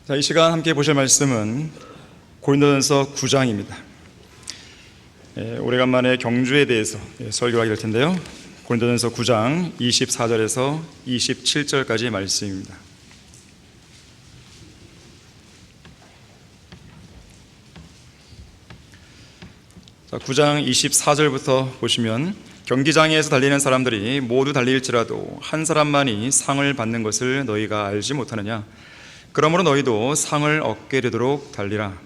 자, 이 시간 함께 보실 말씀은 고린도전서 9장입니다. 오래간만에 경주에 대해서 설교하게 될 텐데요. 고린도전서 9장 24절에서 27절까지의 말씀입니다. 자, 9장 24절부터 보시면 경기장에서 달리는 사람들이 모두 달릴지라도 한 사람만이 상을 받는 것을 너희가 알지 못하느냐? 그러므로 너희도 상을 얻게 되도록 달리라.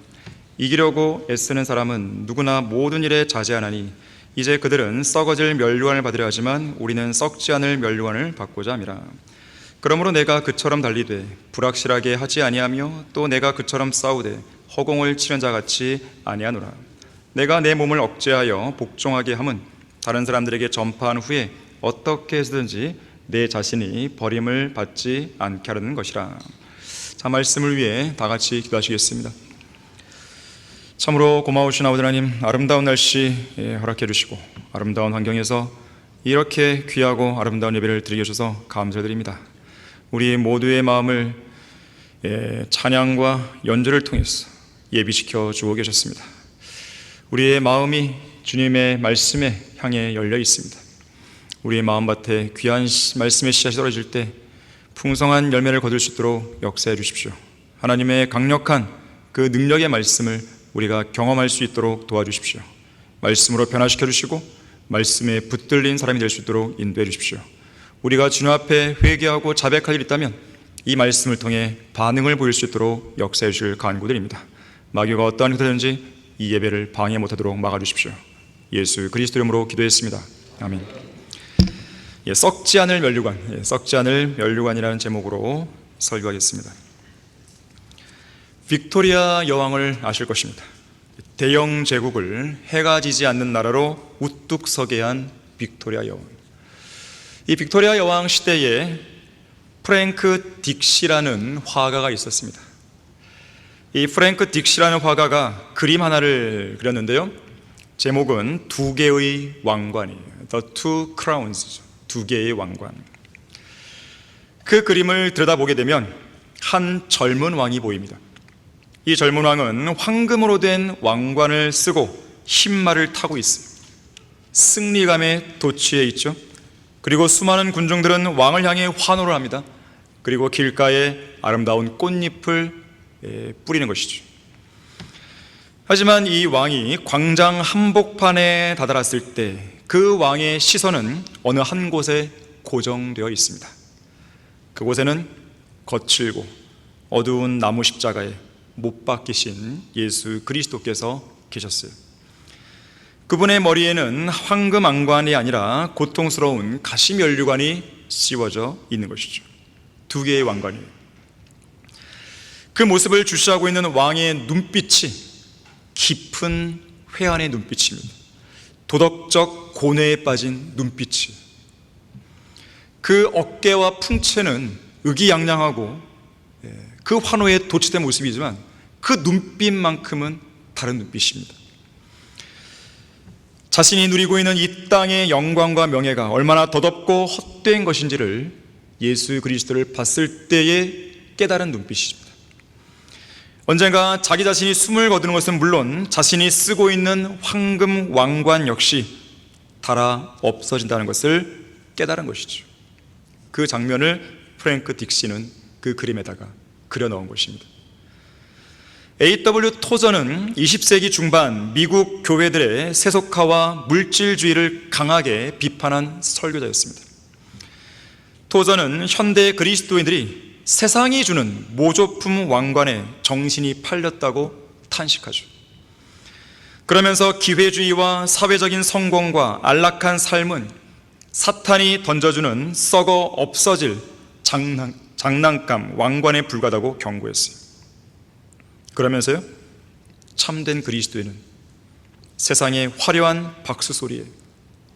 이기려고 애쓰는 사람은 누구나 모든 일에 자제하나니 이제 그들은 썩어질 면류관을 받으려 하지만 우리는 썩지 않을 면류관을 받고자 함이라. 그러므로 내가 그처럼 달리되 불확실하게 하지 아니하며 또 내가 그처럼 싸우되 허공을 치는 자같이 아니하노라. 내가 내 몸을 억제하여 복종하게 함은 다른 사람들에게 전파한 후에 어떻게 해서든지 내 자신이 버림을 받지 않게 하려는 것이라. 자, 말씀을 위해 다 같이 기도하시겠습니다. 참으로 고마우신 아버지 하나님, 아름다운 날씨 허락해 주시고 아름다운 환경에서 이렇게 귀하고 아름다운 예배를 드리게 해주셔서 감사드립니다. 우리 모두의 마음을 찬양과 연주를 통해서 예비시켜 주고 계셨습니다. 우리의 마음이 주님의 말씀에 향해 열려 있습니다. 우리의 마음밭에 귀한 말씀의 씨앗이 떨어질 때 풍성한 열매를 거둘 수 있도록 역사해 주십시오. 하나님의 강력한 그 능력의 말씀을 우리가 경험할 수 있도록 도와주십시오. 말씀으로 변화시켜 주시고 말씀에 붙들린 사람이 될 수 있도록 인도해 주십시오. 우리가 주님 앞에 회개하고 자백할 일이 있다면 이 말씀을 통해 반응을 보일 수 있도록 역사해 주실 간구드립니다. 마귀가 어떠한 형태든지 이 예배를 방해 못하도록 막아주십시오. 예수 그리스도 이름으로 기도했습니다. 아멘. 썩지 않을 면류관, 썩지 않을 면류관이라는 제목으로 설교하겠습니다. 빅토리아 여왕을 아실 것입니다. 대영 제국을 해가 지지 않는 나라로 우뚝 서게 한 빅토리아 여왕. 이 빅토리아 여왕 시대에 프랭크 딕시라는 화가가 있었습니다. 이 프랭크 딕시라는 화가가 그림 하나를 그렸는데요, 제목은 두 개의 왕관이에요. The Two Crowns, 두 개의 왕관. 그 그림을 들여다보게 되면 한 젊은 왕이 보입니다. 이 젊은 왕은 황금으로 된 왕관을 쓰고 흰말을 타고 있어요. 승리감에 도취해 있죠. 그리고 수많은 군중들은 왕을 향해 환호를 합니다. 그리고 길가에 아름다운 꽃잎을 뿌리는 것이죠. 하지만 이 왕이 광장 한복판에 다다랐을 때 그 왕의 시선은 어느 한 곳에 고정되어 있습니다. 그곳에는 거칠고 어두운 나무 십자가에 못 박히신 예수 그리스도께서 계셨어요. 그분의 머리에는 황금 왕관이 아니라 고통스러운 가시 면류관이 씌워져 있는 것이죠. 두 개의 왕관이에요. 그 모습을 주시하고 있는 왕의 눈빛이 깊은 회한의 눈빛입니다. 도덕적 고뇌에 빠진 눈빛이. 그 어깨와 풍채는 의기양양하고 그 환호에 도취된 모습이지만 그 눈빛만큼은 다른 눈빛입니다. 자신이 누리고 있는 이 땅의 영광과 명예가 얼마나 더덥고 헛된 것인지를 예수 그리스도를 봤을 때의 깨달은 눈빛입니다. 언젠가 자기 자신이 숨을 거두는 것은 물론 자신이 쓰고 있는 황금 왕관 역시 달아 없어진다는 것을 깨달은 것이죠. 그 장면을 프랭크 딕시는 그 그림에다가 그려 넣은 것입니다. A.W. 토저는 20세기 중반 미국 교회들의 세속화와 물질주의를 강하게 비판한 설교자였습니다. 토저는 현대 그리스도인들이 세상이 주는 모조품 왕관에 정신이 팔렸다고 탄식하죠. 그러면서 기회주의와 사회적인 성공과 안락한 삶은 사탄이 던져주는 썩어 없어질 장난감 왕관에 불과하다고 경고했어요. 그러면서요, 참된 그리스도인은 세상의 화려한 박수 소리에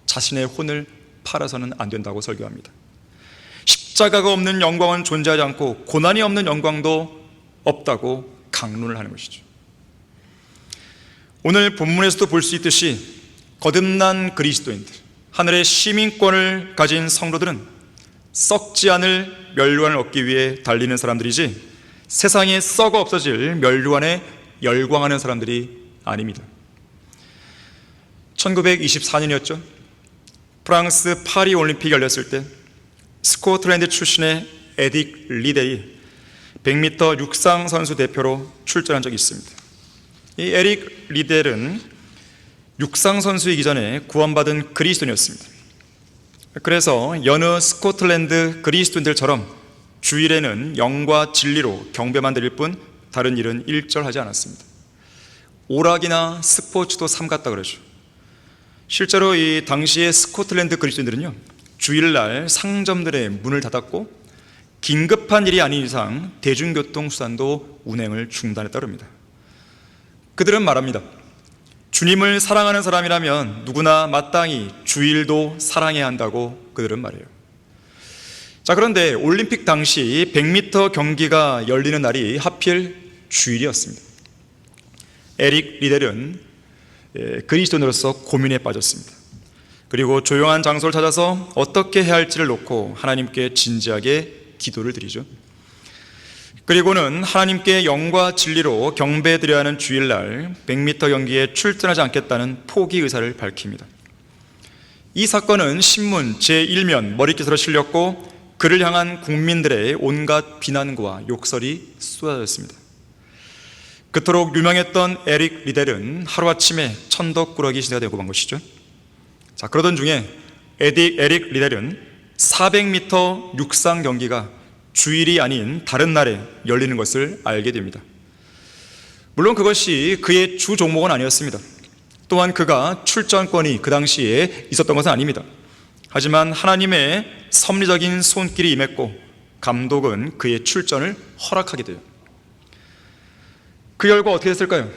자신의 혼을 팔아서는 안 된다고 설교합니다. 십자가가 없는 영광은 존재하지 않고 고난이 없는 영광도 없다고 강론을 하는 것이죠. 오늘 본문에서도 볼 수 있듯이 거듭난 그리스도인들, 하늘의 시민권을 가진 성도들은 썩지 않을 면류관을 얻기 위해 달리는 사람들이지 세상에 썩어 없어질 면류관에 열광하는 사람들이 아닙니다. 1924년이었죠. 프랑스 파리 올림픽이 열렸을 때 스코틀랜드 출신의 에딕 리델이 100m 육상 선수 대표로 출전한 적이 있습니다. 이 에릭 리델은 육상 선수이기 전에 구원받은 그리스도인이었습니다. 그래서 여느 스코틀랜드 그리스도인들처럼 주일에는 영과 진리로 경배만 드릴 뿐 다른 일은 일절하지 않았습니다. 오락이나 스포츠도 삼갔다 그러죠. 실제로 이 당시의 스코틀랜드 그리스도인들은요, 주일날 상점들의 문을 닫았고 긴급한 일이 아닌 이상 대중교통 수단도 운행을 중단했다 그럽니다. 그들은 말합니다. 주님을 사랑하는 사람이라면 누구나 마땅히 주일도 사랑해야 한다고 그들은 말해요. 자, 그런데 올림픽 당시 100m 경기가 열리는 날이 하필 주일이었습니다. 에릭 리델은 그리스도인으로서 고민에 빠졌습니다. 그리고 조용한 장소를 찾아서 어떻게 해야 할지를 놓고 하나님께 진지하게 기도를 드리죠. 그리고는 하나님께 영과 진리로 경배드려야 하는 주일날 100m 경기에 출전하지 않겠다는 포기 의사를 밝힙니다. 이 사건은 신문 제1면 머릿기사로 실렸고 그를 향한 국민들의 온갖 비난과 욕설이 쏟아졌습니다. 그토록 유명했던 에릭 리델은 하루아침에 천덕꾸러기 시대가 되고 만 것이죠. 자, 그러던 중에 에릭 리델은 400m 육상 경기가 주일이 아닌 다른 날에 열리는 것을 알게 됩니다. 물론 그것이 그의 주 종목은 아니었습니다. 또한 그가 출전권이 그 당시에 있었던 것은 아닙니다. 하지만 하나님의 섭리적인 손길이 임했고 감독은 그의 출전을 허락하게 돼요. 그 결과 어떻게 됐을까요?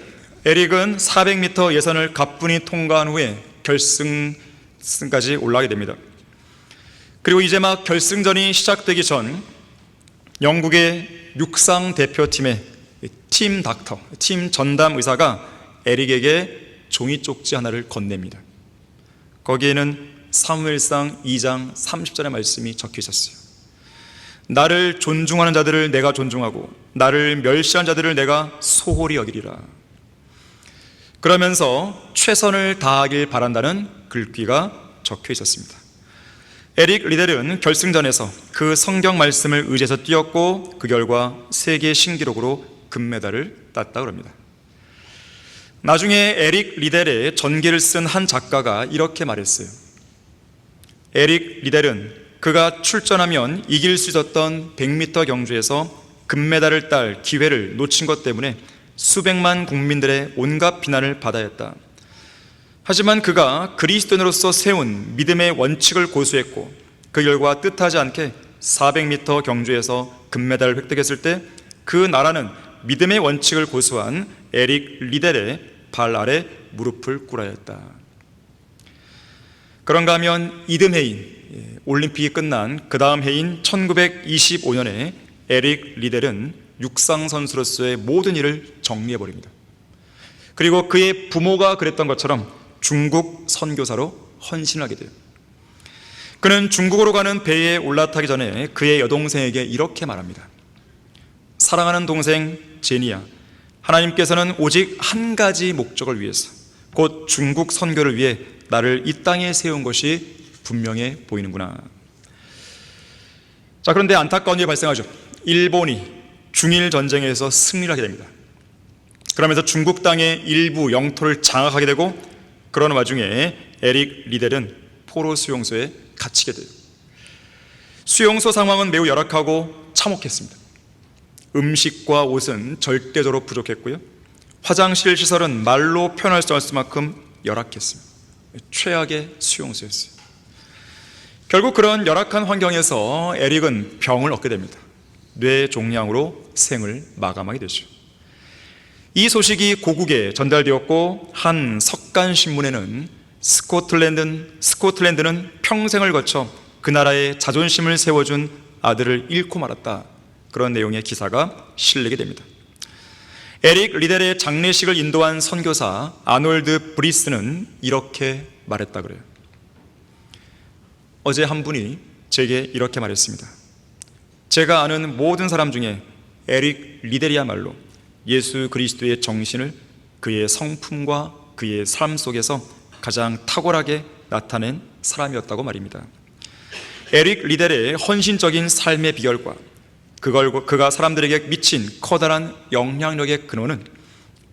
에릭은 400m 예선을 가뿐히 통과한 후에 결승까지 올라가게 됩니다. 그리고 이제 막 결승전이 시작되기 전 영국의 육상 대표팀의 팀 닥터, 팀 전담 의사가 에릭에게 종이 쪽지 하나를 건넵니다. 거기에는 사무엘상 2장 30절의 말씀이 적혀 있었어요. 나를 존중하는 자들을 내가 존중하고 나를 멸시한 자들을 내가 소홀히 여기리라. 그러면서 최선을 다하길 바란다는 글귀가 적혀 있었습니다. 에릭 리델은 결승전에서 그 성경 말씀을 의지해서 뛰었고 그 결과 세계 신기록으로 금메달을 땄다고 합니다. 나중에 에릭 리델의 전기를 쓴 한 작가가 이렇게 말했어요. 에릭 리델은 그가 출전하면 이길 수 있었던 100m 경주에서 금메달을 딸 기회를 놓친 것 때문에 수백만 국민들의 온갖 비난을 받아야 했다. 하지만 그가 그리스도인으로서 세운 믿음의 원칙을 고수했고 그 결과 뜻하지 않게 400m 경주에서 금메달을 획득했을 때 그 나라는 믿음의 원칙을 고수한 에릭 리델의 발 아래 무릎을 꿇어야 했다. 그런가 하면 이듬 해인 올림픽이 끝난 그 다음 해인 1925년에 에릭 리델은 육상 선수로서의 모든 일을 정리해버립니다. 그리고 그의 부모가 그랬던 것처럼 중국 선교사로 헌신하게 돼요. 그는 중국으로 가는 배에 올라타기 전에 그의 여동생에게 이렇게 말합니다. 사랑하는 동생 제니야, 하나님께서는 오직 한 가지 목적을 위해서 곧 중국 선교를 위해 나를 이 땅에 세운 것이 분명해 보이는구나. 자, 그런데 안타까운 일이 발생하죠. 일본이 중일 전쟁에서 승리를 하게 됩니다. 그러면서 중국 땅의 일부 영토를 장악하게 되고 그러는 와중에 에릭 리델은 포로 수용소에 갇히게 돼요. 수용소 상황은 매우 열악하고 참혹했습니다. 음식과 옷은 절대적으로 부족했고요. 화장실 시설은 말로 표현할 수 없을 만큼 열악했습니다. 최악의 수용소였어요. 결국 그런 열악한 환경에서 에릭은 병을 얻게 됩니다. 뇌종양으로 생을 마감하게 되죠. 이 소식이 고국에 전달되었고 한 석간신문에는 스코틀랜드는 평생을 거쳐 그 나라의 자존심을 세워준 아들을 잃고 말았다. 그런 내용의 기사가 실리게 됩니다. 에릭 리델의 장례식을 인도한 선교사 아놀드 브리스는 이렇게 말했다 그래요. 어제 한 분이 제게 이렇게 말했습니다. 제가 아는 모든 사람 중에 에릭 리델이야말로 예수 그리스도의 정신을 그의 성품과 그의 삶 속에서 가장 탁월하게 나타낸 사람이었다고 말입니다. 에릭 리델의 헌신적인 삶의 비결과 그가 사람들에게 미친 커다란 영향력의 근원은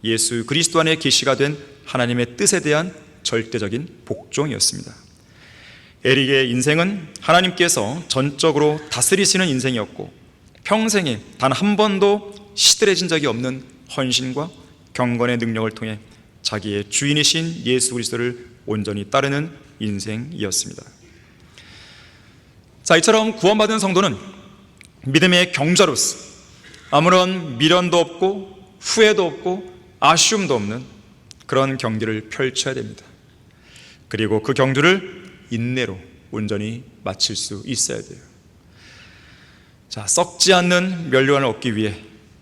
예수 그리스도 안에 계시가 된 하나님의 뜻에 대한 절대적인 복종이었습니다. 에릭의 인생은 하나님께서 전적으로 다스리시는 인생이었고 평생에 단 한 번도 시들해진 적이 없는 헌신과 경건의 능력을 통해 자기의 주인이신 예수 그리스도를 온전히 따르는 인생이었습니다. 자, 이처럼 구원받은 성도는 믿음의 경자로서 아무런 미련도 없고 후회도 없고 아쉬움도 없는 그런 경기를 펼쳐야 됩니다. 그리고 그 경주를 인내로 온전히 마칠 수 있어야 돼요. 자, 썩지 않는 면류관을 얻기 위해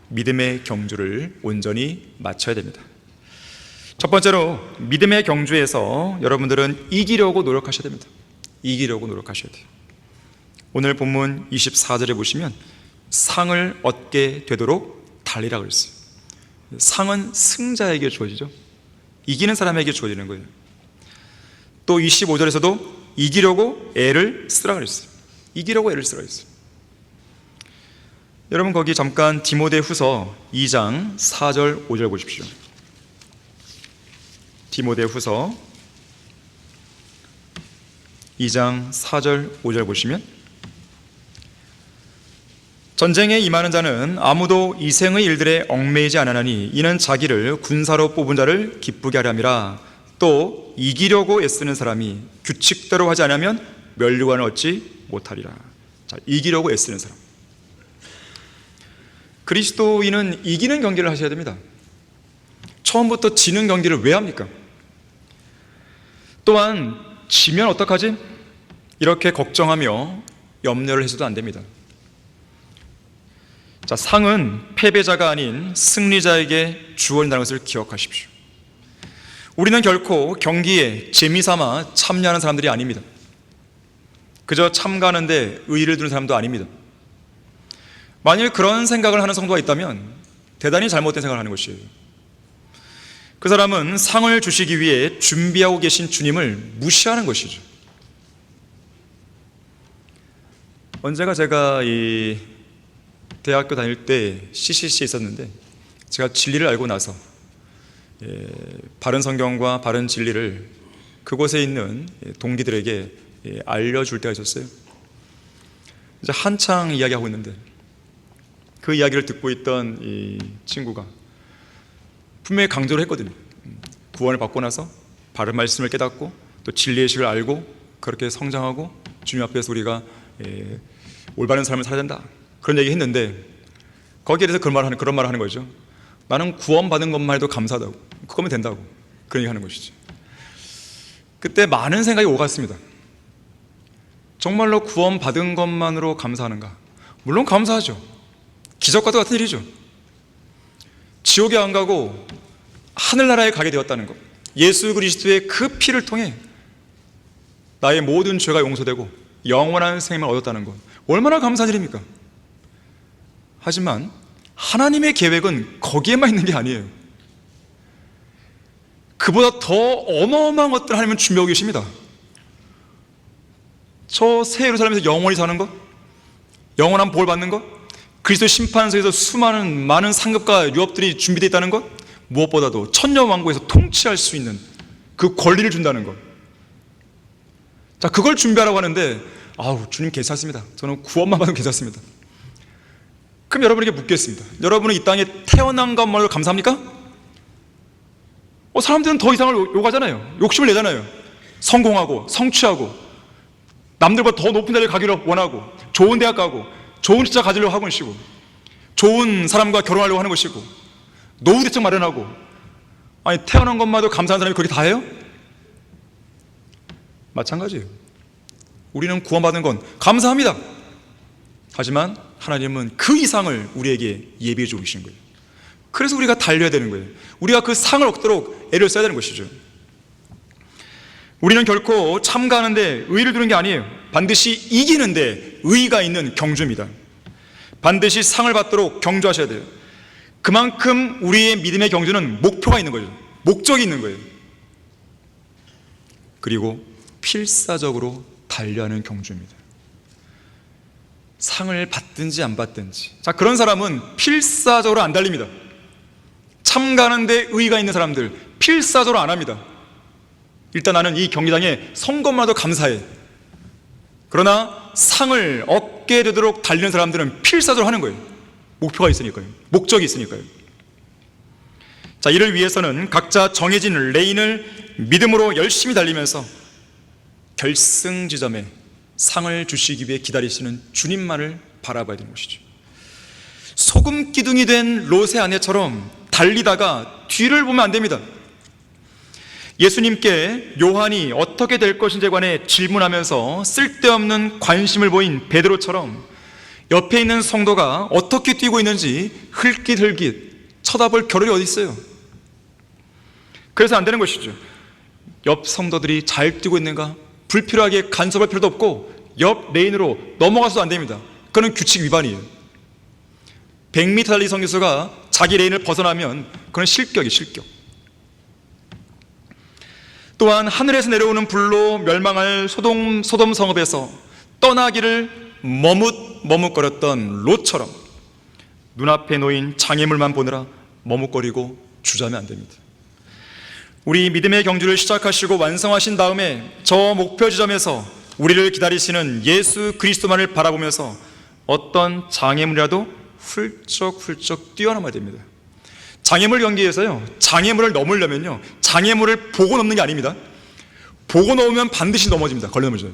믿음의 경주를 온전히 마쳐야 됩니다. 첫 번째로 믿음의 경주에서 여러분들은 이기려고 노력하셔야 됩니다. 이기려고 노력하셔야 돼요. 오늘 본문 24절에 보시면 상을 얻게 되도록 달리라 그랬어요. 상은 승자에게 주어지죠. 이기는 사람에게 주어지는 거예요. 또 25절에서도 이기려고 애를 쓰라 그랬어요. 이기려고 애를 쓰라 그랬어요. 여러분 거기 잠깐 디모데후서 2장 4절 5절 보십시오. 디모데후서 2장 4절 5절 보시면 전쟁에 임하는 자는 아무도 이 생의 일들에 얽매이지 않으나니 이는 자기를 군사로 뽑은 자를 기쁘게 하려 함이라. 또 이기려고 애쓰는 사람이 규칙대로 하지 않으면 면류관을 얻지 못하리라. 자, 이기려고 애쓰는 사람. 그리스도인은 이기는 경기를 하셔야 됩니다. 처음부터 지는 경기를 왜 합니까? 또한 지면 어떡하지? 이렇게 걱정하며 염려를 해서도 안 됩니다. 자, 상은 패배자가 아닌 승리자에게 주어진다는 것을 기억하십시오. 우리는 결코 경기에 재미삼아 참여하는 사람들이 아닙니다. 그저 참가하는데 의의를 두는 사람도 아닙니다. 만일 그런 생각을 하는 성도가 있다면 대단히 잘못된 생각을 하는 것이에요. 그 사람은 상을 주시기 위해 준비하고 계신 주님을 무시하는 것이죠. 언제가 제가 이 대학교 다닐 때 CCC에 있었는데 제가 진리를 알고 나서 바른 성경과 바른 진리를 그곳에 있는 동기들에게 알려줄 때가 있었어요. 이제 한창 이야기하고 있는데 그 이야기를 듣고 있던 이 친구가 분명히 강조를 했거든요. 구원을 받고 나서 바른 말씀을 깨닫고 또 진리의 식을 알고 그렇게 성장하고 주님 앞에서 우리가 올바른 삶을 살아야 된다, 그런 얘기 했는데 거기에 대해서 그런 말을 하는 거죠. 나는 구원받은 것만 해도 감사하다고, 그거면 된다고, 그런 얘기 하는 것이죠. 그때 많은 생각이 오갔습니다. 정말로 구원받은 것만으로 감사하는가? 물론 감사하죠. 기적과도 같은 일이죠. 지옥에 안 가고 하늘나라에 가게 되었다는 것, 예수 그리스도의 그 피를 통해 나의 모든 죄가 용서되고 영원한 생명을 얻었다는 것, 얼마나 감사한 일입니까? 하지만 하나님의 계획은 거기에만 있는 게 아니에요. 그보다 더 어마어마한 것들을 하나님은 준비하고 계십니다. 저 새 예루살렘에서 영원히 사는 것, 영원한 복을 받는 것, 그리스도 심판석에서 수많은 많은 상급과 유업들이 준비되어 있다는 것, 무엇보다도 천년왕국에서 통치할 수 있는 그 권리를 준다는 것. 자, 그걸 준비하라고 하는데 아우, 주님 괜찮습니다. 저는 구원만 받으면 괜찮습니다. 그럼 여러분에게 묻겠습니다. 여러분은 이 땅에 태어난 것만으로 감사합니까? 사람들은 더 이상을 요구하잖아요. 욕심을 내잖아요. 성공하고 성취하고 남들보다 더 높은 자리에 가기를 원하고 좋은 대학 가고 좋은 직장 가지려고 하고 계시고 좋은 사람과 결혼하려고 하는 것이고 노후 대책 마련하고, 아니 태어난 것만도 감사한 사람이 그렇게 다 해요? 마찬가지예요. 우리는 구원받은 건 감사합니다. 하지만 하나님은 그 이상을 우리에게 예비해 주고 계신 거예요. 그래서 우리가 달려야 되는 거예요. 우리가 그 상을 얻도록 애를 써야 되는 것이죠. 우리는 결코 참가하는데 의의를 두는 게 아니에요. 반드시 이기는데 의의가 있는 경주입니다. 반드시 상을 받도록 경주하셔야 돼요. 그만큼 우리의 믿음의 경주는 목표가 있는 거죠. 목적이 있는 거예요. 그리고 필사적으로 달려하는 경주입니다. 상을 받든지 안 받든지. 자, 그런 사람은 필사적으로 안 달립니다. 참가하는데 의의가 있는 사람들 필사적으로 안 합니다. 일단 나는 이 경기장에 선 것만도 감사해. 그러나 상을 얻게 되도록 달리는 사람들은 필사적으로 하는 거예요. 목표가 있으니까요. 목적이 있으니까요. 자, 이를 위해서는 각자 정해진 레인을 믿음으로 열심히 달리면서 결승 지점에 상을 주시기 위해 기다리시는 주님만을 바라봐야 되는 것이죠. 소금 기둥이 된 롯의 아내처럼 달리다가 뒤를 보면 안 됩니다. 예수님께 요한이 어떻게 될 것인지에 관해 질문하면서 쓸데없는 관심을 보인 베드로처럼 옆에 있는 성도가 어떻게 뛰고 있는지 흘깃흘깃 쳐다볼 겨를이 어디 있어요. 그래서 안 되는 것이죠. 옆 성도들이 잘 뛰고 있는가 불필요하게 간섭할 필요도 없고 옆 레인으로 넘어가서도 안 됩니다. 그건 규칙 위반이에요. 100m 달리기 선교수가 자기 레인을 벗어나면 그건 실격이에요. 실격. 또한 하늘에서 내려오는 불로 멸망할 소돔 성읍에서 떠나기를 머뭇거렸던 롯처럼 눈앞에 놓인 장애물만 보느라 머뭇거리고 주저하면 안 됩니다. 우리 믿음의 경주를 시작하시고 완성하신 다음에 저 목표 지점에서 우리를 기다리시는 예수 그리스도만을 바라보면서 어떤 장애물이라도 훌쩍훌쩍 뛰어넘어야 됩니다. 장애물 경기에서요, 장애물을 넘으려면요, 장애물을 보고 넘는 게 아닙니다. 보고 넘으면 반드시 넘어집니다. 걸려 넘어져요.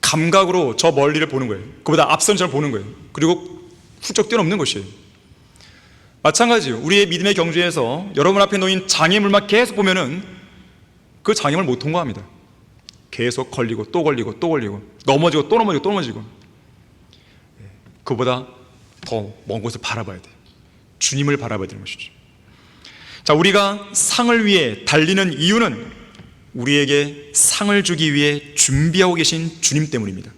감각으로 저 멀리를 보는 거예요. 그보다 앞선 잘 보는 거예요. 그리고 훌쩍 뛰어넘는 것이에요. 마찬가지예요. 우리의 믿음의 경주에서 여러분 앞에 놓인 장애물만 계속 보면은 그 장애물 못 통과합니다. 계속 걸리고 또 걸리고 또 걸리고 넘어지고 또 넘어지고 또 넘어지고. 그보다 더 먼 곳을 바라봐야 돼요. 주님을 바라봐야 되는 것이죠. 자, 우리가 상을 위해 달리는 이유는 우리에게 상을 주기 위해 준비하고 계신 주님 때문입니다.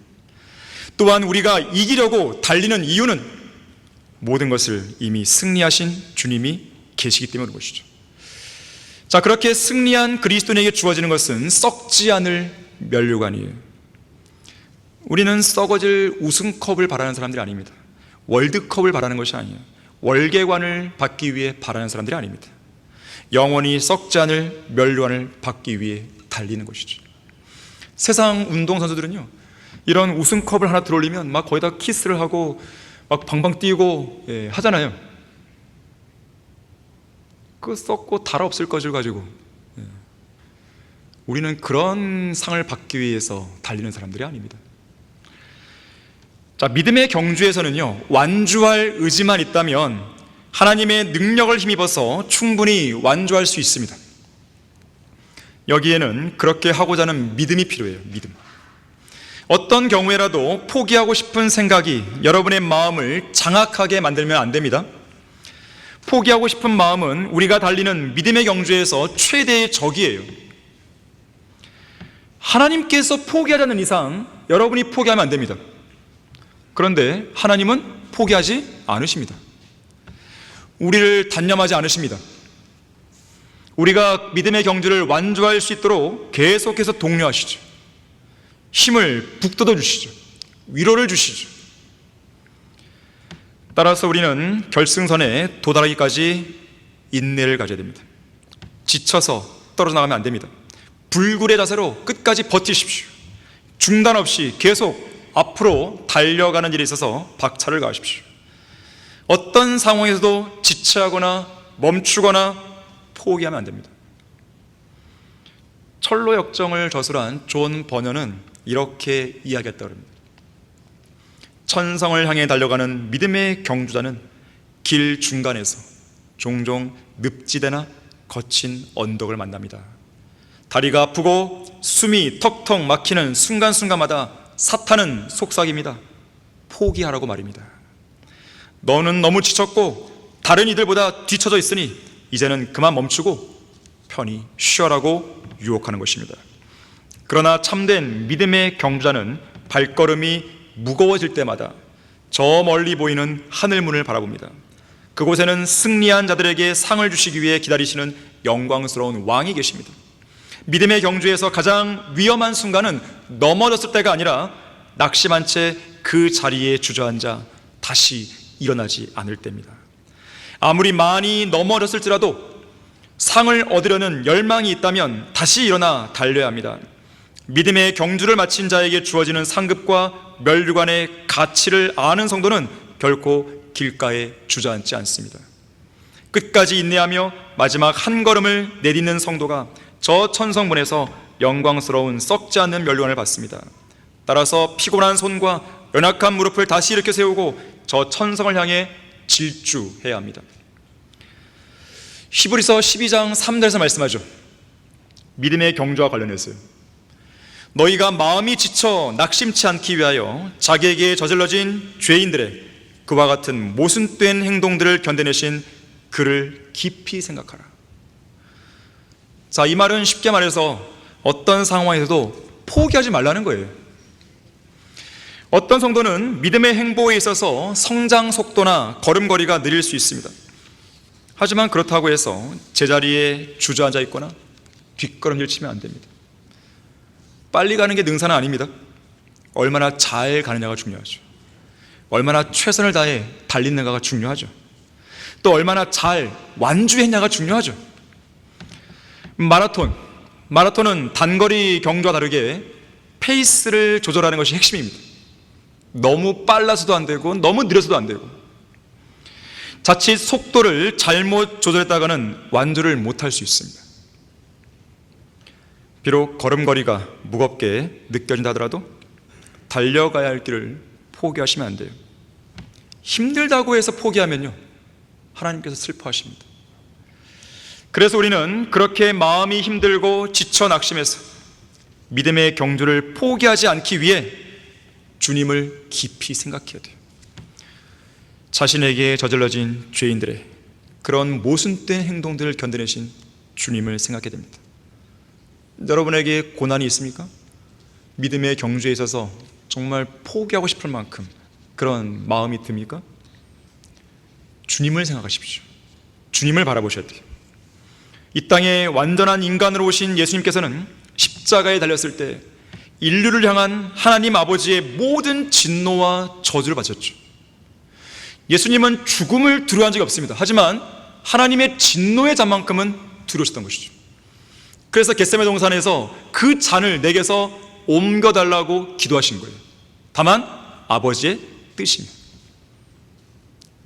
또한 우리가 이기려고 달리는 이유는 모든 것을 이미 승리하신 주님이 계시기 때문에 그런 것이죠. 자, 그렇게 승리한 그리스도인에게 주어지는 것은 썩지 않을 면류관이에요. 우리는 썩어질 우승컵을 바라는 사람들이 아닙니다. 월드컵을 바라는 것이 아니에요. 월계관을 받기 위해 바라는 사람들이 아닙니다. 영원히 썩지 않을 면류관을 받기 위해 달리는 것이죠. 세상 운동선수들은요, 이런 우승컵을 하나 들어올리면 막 거기다 키스를 하고 막 방방 뛰고 하잖아요. 그 썩고 달아없을 것을 가지고. 우리는 그런 상을 받기 위해서 달리는 사람들이 아닙니다. 자, 믿음의 경주에서는요, 완주할 의지만 있다면 하나님의 능력을 힘입어서 충분히 완주할 수 있습니다. 여기에는 그렇게 하고자 하는 믿음이 필요해요. 믿음. 어떤 경우에라도 포기하고 싶은 생각이 여러분의 마음을 장악하게 만들면 안 됩니다. 포기하고 싶은 마음은 우리가 달리는 믿음의 경주에서 최대의 적이에요. 하나님께서 포기하자는 이상 여러분이 포기하면 안 됩니다. 그런데 하나님은 포기하지 않으십니다. 우리를 단념하지 않으십니다. 우리가 믿음의 경주를 완주할 수 있도록 계속해서 독려하시죠. 힘을 북돋워 주시죠. 위로를 주시죠. 따라서 우리는 결승선에 도달하기까지 인내를 가져야 됩니다. 지쳐서 떨어져 나가면 안 됩니다. 불굴의 자세로 끝까지 버티십시오. 중단 없이 계속 앞으로 달려가는 일에 있어서 박차를 가하십시오. 어떤 상황에서도 지체하거나 멈추거나 포기하면 안 됩니다. 철로 역정을 저술한 존 버녀는 이렇게 이야기했다고 합니다. 천성을 향해 달려가는 믿음의 경주자는 길 중간에서 종종 늪지대나 거친 언덕을 만납니다. 다리가 아프고 숨이 턱턱 막히는 순간순간마다 사탄은 속삭입니다. 포기하라고 말입니다. 너는 너무 지쳤고 다른 이들보다 뒤처져 있으니 이제는 그만 멈추고 편히 쉬어라고 유혹하는 것입니다. 그러나 참된 믿음의 경주자는 발걸음이 무거워질 때마다 저 멀리 보이는 하늘문을 바라봅니다. 그곳에는 승리한 자들에게 상을 주시기 위해 기다리시는 영광스러운 왕이 계십니다. 믿음의 경주에서 가장 위험한 순간은 넘어졌을 때가 아니라 낙심한 채 그 자리에 주저앉아 다시 일어나지 않을 때입니다. 아무리 많이 넘어졌을지라도 상을 얻으려는 열망이 있다면 다시 일어나 달려야 합니다. 믿음의 경주를 마친 자에게 주어지는 상급과 멸류관의 가치를 아는 성도는 결코 길가에 주저앉지 않습니다. 끝까지 인내하며 마지막 한 걸음을 내딛는 성도가 저 천성문에서 영광스러운 썩지 않는 멸류관을 받습니다. 따라서 피곤한 손과 연약한 무릎을 다시 일으켜 세우고 저 천성을 향해 질주해야 합니다. 히브리서 12장 3절에서 말씀하죠. 믿음의 경주와 관련해서요. 너희가 마음이 지쳐 낙심치 않기 위하여 자기에게 저질러진 죄인들의 그와 같은 모순된 행동들을 견뎌내신 그를 깊이 생각하라. 자, 이 말은 쉽게 말해서 어떤 상황에서도 포기하지 말라는 거예요. 어떤 성도는 믿음의 행보에 있어서 성장 속도나 걸음걸이가 느릴 수 있습니다. 하지만 그렇다고 해서 제자리에 주저앉아 있거나 뒷걸음질 치면 안 됩니다. 빨리 가는 게 능사는 아닙니다. 얼마나 잘 가느냐가 중요하죠. 얼마나 최선을 다해 달리는가가 중요하죠. 또 얼마나 잘 완주했냐가 중요하죠. 마라톤은 단거리 경주와 다르게 페이스를 조절하는 것이 핵심입니다. 너무 빨라서도 안 되고 너무 느려서도 안 되고, 자칫 속도를 잘못 조절했다가는 완주를 못할 수 있습니다. 비록 걸음걸이가 무겁게 느껴진다 하더라도 달려가야 할 길을 포기하시면 안 돼요. 힘들다고 해서 포기하면요, 하나님께서 슬퍼하십니다. 그래서 우리는 그렇게 마음이 힘들고 지쳐 낙심해서 믿음의 경주를 포기하지 않기 위해 주님을 깊이 생각해야 돼요. 자신에게 저질러진 죄인들의 그런 모순된 행동들을 견뎌내신 주님을 생각해야 됩니다. 여러분에게 고난이 있습니까? 믿음의 경주에 있어서 정말 포기하고 싶을 만큼 그런 마음이 듭니까? 주님을 생각하십시오. 주님을 바라보셔야 돼요. 이 땅에 완전한 인간으로 오신 예수님께서는 십자가에 달렸을 때 인류를 향한 하나님 아버지의 모든 진노와 저주를 받으셨죠. 예수님은 죽음을 두려워한 적이 없습니다. 하지만 하나님의 진노의 잔만큼은 두려우셨던 것이죠. 그래서 겟세마네 동산에서 그 잔을 내게서 옮겨달라고 기도하신 거예요. 다만 아버지의 뜻입니다.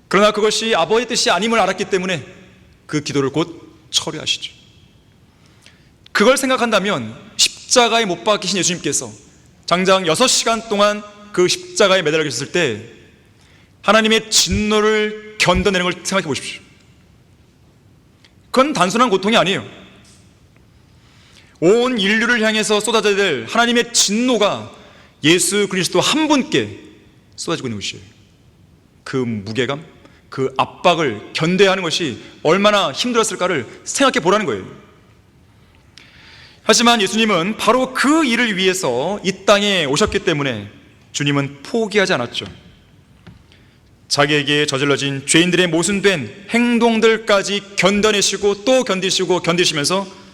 그러나 그것이 아버지의 뜻이 아님을 알았기 때문에 그 기도를 곧 처리하시죠. 그걸 생각한다면 십자가에 못 박히신 예수님께서 장장 6시간 동안 그 십자가에 매달려 계셨을 때 하나님의 진노를 견뎌내는 걸 생각해 보십시오. 그건 단순한 고통이 아니에요. 온 인류를 향해서 쏟아져야 될 하나님의 진노가 예수 그리스도 한 분께 쏟아지고 있는 것이에요. 그 무게감, 그 압박을 견뎌야 하는 것이 얼마나 힘들었을까를 생각해 보라는 거예요. 하지만 예수님은 바로 그 일을 위해서 이 땅에 오셨기 때문에 주님은 포기하지 않았죠. 자기에게 저질러진 죄인들의 모순된 행동들까지 견뎌내시고 또 견디시면서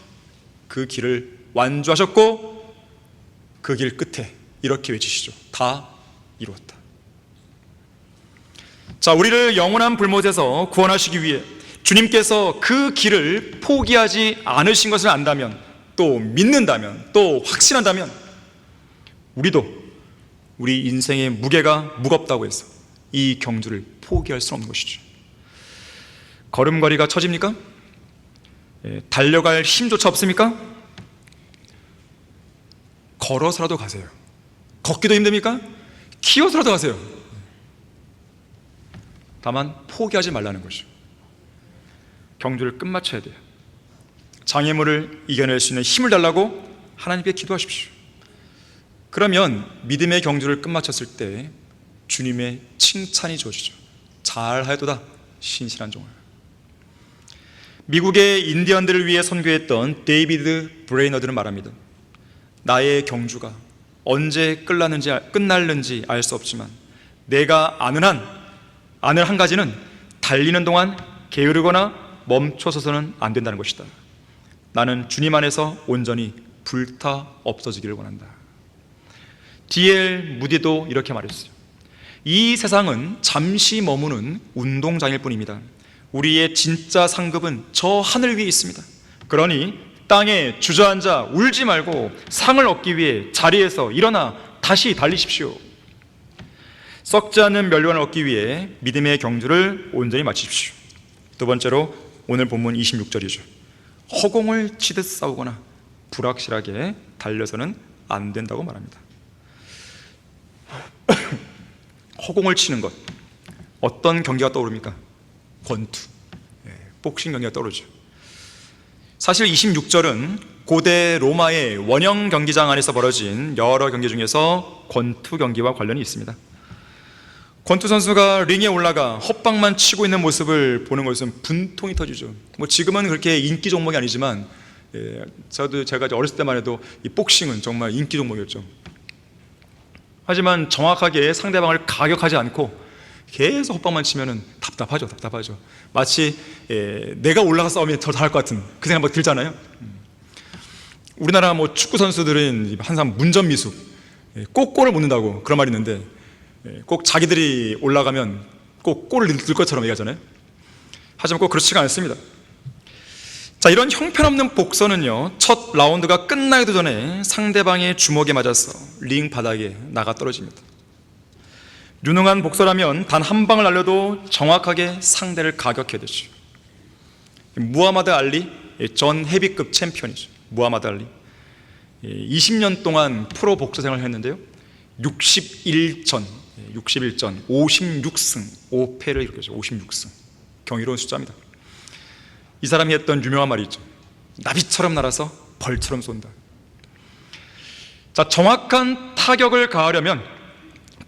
그 길을 완주하셨고, 그 길 끝에 이렇게 외치시죠. 다 이루었다. 자, 우리를 영원한 불못에서 구원하시기 위해 주님께서 그 길을 포기하지 않으신 것을 안다면, 또 믿는다면, 또 확신한다면 우리도 우리 인생의 무게가 무겁다고 해서 이 경주를 포기할 수 없는 것이죠. 걸음걸이가 처집니까? 달려갈 힘조차 없습니까? 걸어서라도 가세요. 걷기도 힘듭니까? 기어서라도 가세요. 다만 포기하지 말라는 것이죠. 경주를 끝마쳐야 돼요. 장애물을 이겨낼 수 있는 힘을 달라고 하나님께 기도하십시오. 그러면 믿음의 경주를 끝마쳤을 때 주님의 칭찬이 주어지죠. 잘하였도다 신실한 종아. 미국의 인디언들을 위해 선교했던 데이비드 브레이너드는 말합니다. 나의 경주가 언제 끝날는지 알 수 없지만 내가 아는 한 가지는 달리는 동안 게으르거나 멈춰서는 안 된다는 것이다. 나는 주님 안에서 온전히 불타 없어지기를 원한다. D.L. 무디도 이렇게 말했어요. 이 세상은 잠시 머무는 운동장일 뿐입니다. 우리의 진짜 상급은 저 하늘 위에 있습니다. 그러니 땅에 주저앉아 울지 말고 상을 얻기 위해 자리에서 일어나 다시 달리십시오. 썩지 않는 멸류관을 얻기 위해 믿음의 경주를 온전히 마치십시오. 두 번째로 오늘 본문 26절이죠. 허공을 치듯 싸우거나 불확실하게 달려서는 안 된다고 말합니다. 허공을 치는 것, 어떤 경기가 떠오릅니까? 권투, 복싱 경기가 떠오르죠. 사실 26절은 고대 로마의 원형 경기장 안에서 벌어진 여러 경기 중에서 권투 경기와 관련이 있습니다. 권투 선수가 링에 올라가 헛방만 치고 있는 모습을 보는 것은 분통이 터지죠. 지금은 그렇게 인기 종목이 아니지만, 제가 어렸을 때만 해도 이 복싱은 정말 인기 종목이었죠. 하지만 정확하게 상대방을 가격하지 않고 계속 헛방만 치면은 답답하죠. 마치 내가 올라가 싸우면 더 잘할 것 같은 그 생각 막 들잖아요. 우리나라 축구 선수들은 항상 문전미수, 꼭 골을 못 넣는다고 그런 말이 있는데, 꼭 자기들이 올라가면 꼭 골을 넣을 것처럼 얘기하잖아요. 하지만 꼭 그렇지가 않습니다. 자, 이런 형편없는 복선은요, 첫 라운드가 끝나기도 전에 상대방의 주먹에 맞아서 링 바닥에 나가 떨어집니다. 유능한 복서라면 단 한 방을 날려도 정확하게 상대를 가격해야 되죠. 무하마드 알리, 전 헤비급 챔피언이죠. 무하마드 알리 20년 동안 프로 복서 생활을 했는데요, 61전 56승 5패를 이루었죠. 56승, 경이로운 숫자입니다. 이 사람이 했던 유명한 말이 있죠. 나비처럼 날아서 벌처럼 쏜다. 자, 정확한 타격을 가하려면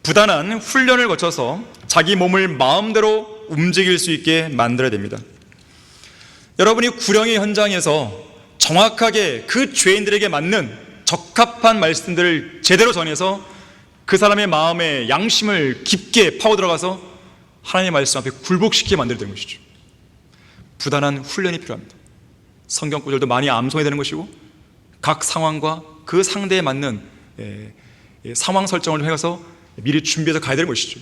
부단한 훈련을 거쳐서 자기 몸을 마음대로 움직일 수 있게 만들어야 됩니다. 여러분이 구령의 현장에서 정확하게 그 죄인들에게 맞는 적합한 말씀들을 제대로 전해서 그 사람의 마음에 양심을 깊게 파고 들어가서 하나님의 말씀 앞에 굴복시키게 만들어야 되는 것이죠. 부단한 훈련이 필요합니다. 성경 구절도 많이 암송해야 되는 것이고, 각 상황과 그 상대에 맞는 상황 설정을 해서 미리 준비해서 가야 되는 것이죠.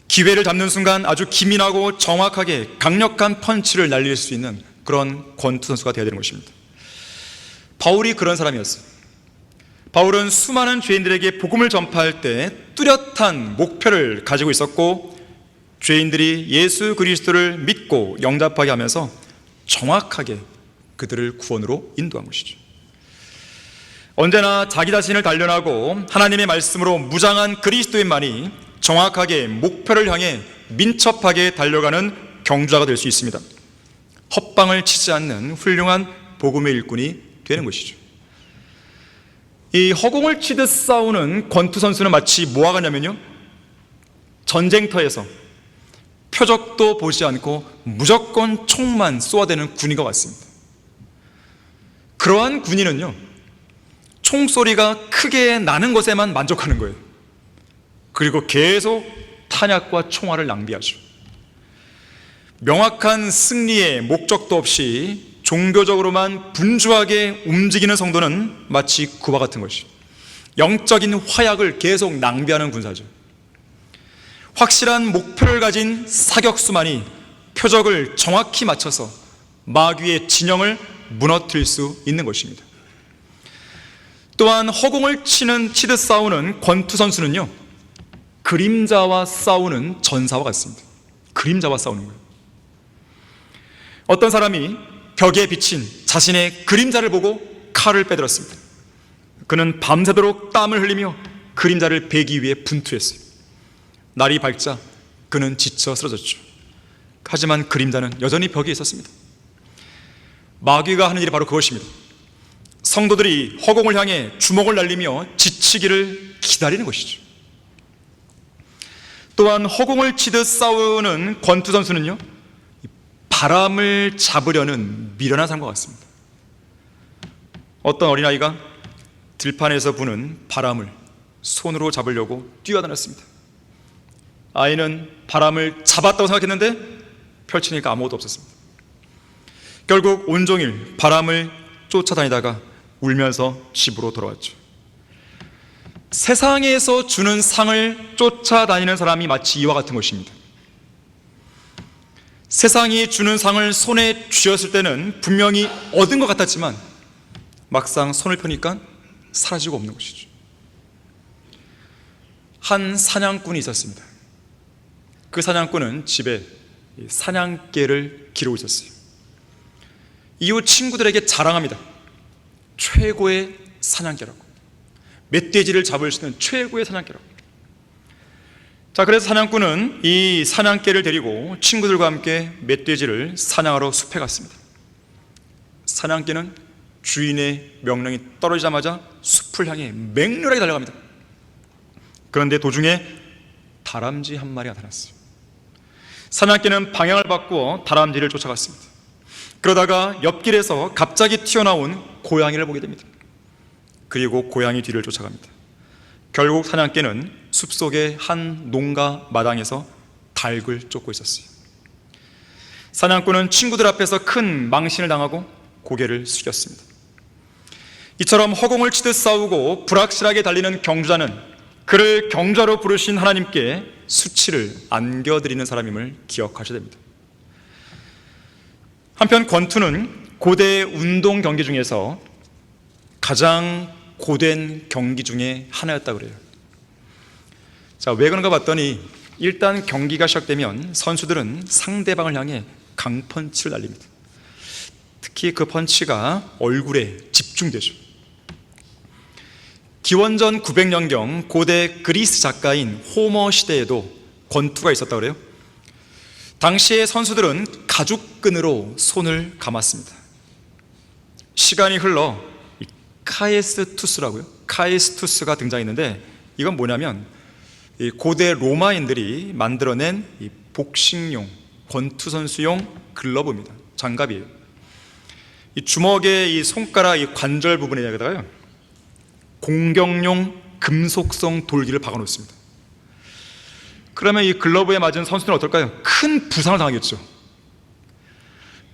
기회를 잡는 순간 아주 기민하고 정확하게 강력한 펀치를 날릴 수 있는 그런 권투 선수가 되어야 되는 것입니다. 바울이 그런 사람이었어요. 바울은 수많은 죄인들에게 복음을 전파할 때 뚜렷한 목표를 가지고 있었고, 죄인들이 예수 그리스도를 믿고 영접하게 하면서 정확하게 그들을 구원으로 인도한 것이죠. 언제나 자기 자신을 단련하고 하나님의 말씀으로 무장한 그리스도인만이 정확하게 목표를 향해 민첩하게 달려가는 경주자가 될 수 있습니다. 헛방을 치지 않는 훌륭한 복음의 일꾼이 되는 것이죠. 이 허공을 치듯 싸우는 권투 선수는 마치 뭐와 같냐면요, 전쟁터에서 표적도 보지 않고 무조건 총만 쏘아대는 군인과 같습니다. 그러한 군인은요, 총소리가 크게 나는 것에만 만족하는 거예요. 그리고 계속 탄약과 총알을 낭비하죠. 명확한 승리의 목적도 없이 종교적으로만 분주하게 움직이는 성도는 마치 그와 같은 것이죠. 영적인 화약을 계속 낭비하는 군사죠. 확실한 목표를 가진 사격수만이 표적을 정확히 맞춰서 마귀의 진영을 무너뜨릴 수 있는 것입니다. 또한 허공을 치듯 싸우는 권투 선수는요, 그림자와 싸우는 전사와 같습니다. 그림자와 싸우는 거예요. 어떤 사람이 벽에 비친 자신의 그림자를 보고 칼을 빼들었습니다. 그는 밤새도록 땀을 흘리며 그림자를 베기 위해 분투했어요. 날이 밝자 그는 지쳐 쓰러졌죠. 하지만 그림자는 여전히 벽에 있었습니다. 마귀가 하는 일이 바로 그것입니다. 성도들이 허공을 향해 주먹을 날리며 지치기를 기다리는 것이죠. 또한 허공을 치듯 싸우는 권투 선수는요, 바람을 잡으려는 미련한 사람과 같습니다. 어떤 어린아이가 들판에서 부는 바람을 손으로 잡으려고 뛰어다녔습니다. 아이는 바람을 잡았다고 생각했는데 펼치니까 아무것도 없었습니다. 결국 온종일 바람을 쫓아다니다가 울면서 집으로 돌아왔죠. 세상에서 주는 상을 쫓아다니는 사람이 마치 이와 같은 것입니다. 세상이 주는 상을 손에 쥐었을 때는 분명히 얻은 것 같았지만 막상 손을 펴니까 사라지고 없는 것이죠. 한 사냥꾼이 있었습니다. 그 사냥꾼은 집에 사냥개를 기르고 있었어요. 이후 친구들에게 자랑합니다. 최고의 사냥개라고, 멧돼지를 잡을 수 있는 최고의 사냥개라고. 자, 그래서 사냥꾼은 이 사냥개를 데리고 친구들과 함께 멧돼지를 사냥하러 숲에 갔습니다. 사냥개는 주인의 명령이 떨어지자마자 숲을 향해 맹렬하게 달려갑니다. 그런데 도중에 다람쥐 한 마리가 나타났어요. 사냥개는 방향을 바꾸어 다람쥐를 쫓아갔습니다. 그러다가 옆길에서 갑자기 튀어나온 고양이를 보게 됩니다. 그리고 고양이 뒤를 쫓아갑니다. 결국 사냥개는 숲속의 한 농가 마당에서 닭을 쫓고 있었어요. 사냥꾼은 친구들 앞에서 큰 망신을 당하고 고개를 숙였습니다. 이처럼 허공을 치듯 싸우고 불확실하게 달리는 경주자는 그를 경주자로 부르신 하나님께 수치를 안겨드리는 사람임을 기억하셔야 됩니다. 한편 권투는 고대 운동 경기 중에서 가장 고된 경기 중에 하나였다고 그래요. 자, 왜 그런가 봤더니 일단 경기가 시작되면 선수들은 상대방을 향해 강펀치를 날립니다. 특히 그 펀치가 얼굴에 집중되죠. 기원전 900년경 고대 그리스 작가인 호머 시대에도 권투가 있었다고 그래요. 당시의 선수들은 가죽끈으로 손을 감았습니다. 시간이 흘러 카에스투스라고요. 카에스투스가 등장했는데 이건 뭐냐면 고대 로마인들이 만들어낸 복싱용, 권투 선수용 글러브입니다. 장갑이에요. 이 주먹의 이 손가락 이 관절 부분에다가요 공격용 금속성 돌기를 박아놓습니다. 그러면 이 글러브에 맞은 선수들은 어떨까요? 큰 부상을 당하겠죠.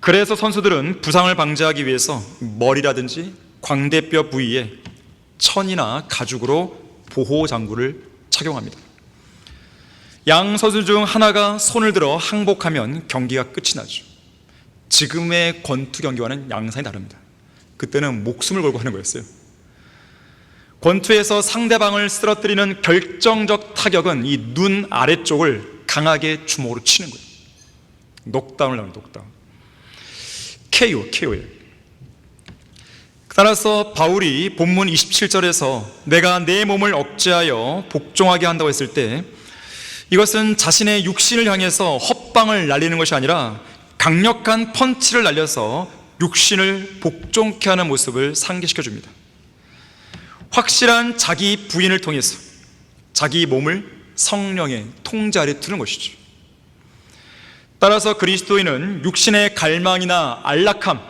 그래서 선수들은 부상을 방지하기 위해서 머리라든지 광대뼈 부위에 천이나 가죽으로 보호 장구를 착용합니다. 양 선수 중 하나가 손을 들어 항복하면 경기가 끝이 나죠. 지금의 권투 경기와는 양상이 다릅니다. 그때는 목숨을 걸고 하는 거였어요. 권투에서 상대방을 쓰러뜨리는 결정적 타격은 이 눈 아래쪽을 강하게 주먹으로 치는 거예요. 녹다운을 나옵니다. 녹다운. KO예요. 따라서 바울이 본문 27절에서 내가 내 몸을 억제하여 복종하게 한다고 했을 때 이것은 자신의 육신을 향해서 헛방을 날리는 것이 아니라 강력한 펀치를 날려서 육신을 복종케 하는 모습을 상기시켜 줍니다. 확실한 자기 부인을 통해서 자기 몸을 성령의 통제 아래 두는 것이죠. 따라서 그리스도인은 육신의 갈망이나 안락함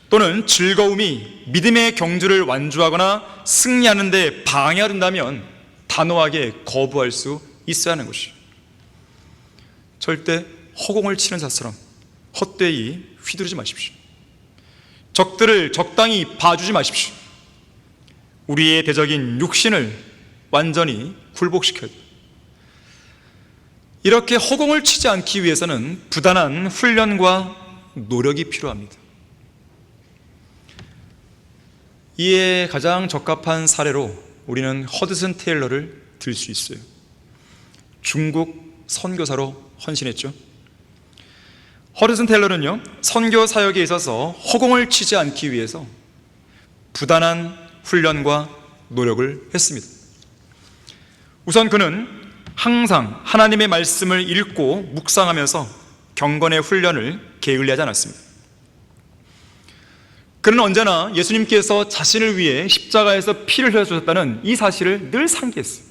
또는 즐거움이 믿음의 경주를 완주하거나 승리하는 데 방해가 된다면 단호하게 거부할 수 있어야 하는 것이죠. 절대 허공을 치는 자처럼 헛되이 휘두르지 마십시오. 적들을 적당히 봐주지 마십시오. 우리의 대적인 육신을 완전히 굴복시켜야 돼요. 이렇게 허공을 치지 않기 위해서는 부단한 훈련과 노력이 필요합니다. 이에 가장 적합한 사례로 우리는 허드슨 테일러를 들 수 있어요. 중국 선교사로 헌신했죠. 허드슨 테일러는요, 선교 사역에 있어서 허공을 치지 않기 위해서 부단한 훈련과 노력을 했습니다. 우선 그는 항상 하나님의 말씀을 읽고 묵상하면서 경건의 훈련을 게을리하지 않았습니다. 그는 언제나 예수님께서 자신을 위해 십자가에서 피를 흘려주셨다는 이 사실을 늘 상기했어요.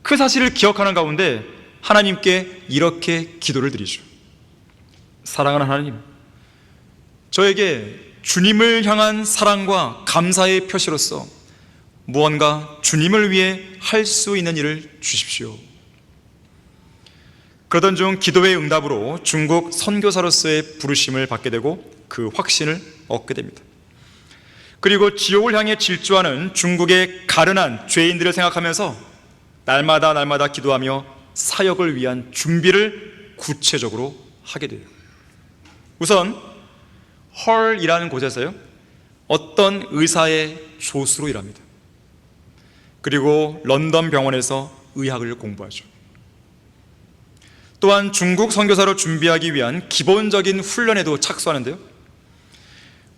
그 사실을 기억하는 가운데 하나님께 이렇게 기도를 드리죠. 사랑하는 하나님, 저에게 주님을 향한 사랑과 감사의 표시로서 무언가 주님을 위해 할 수 있는 일을 주십시오. 그러던 중 기도의 응답으로 중국 선교사로서의 부르심을 받게 되고 그 확신을 얻게 됩니다. 그리고 지옥을 향해 질주하는 중국의 가련한 죄인들을 생각하면서 날마다 기도하며 사역을 위한 준비를 구체적으로 하게 돼요. 우선 헐이라는 곳에서요, 어떤 의사의 조수로 일합니다. 그리고 런던 병원에서 의학을 공부하죠. 또한 중국 선교사로 준비하기 위한 기본적인 훈련에도 착수하는데요,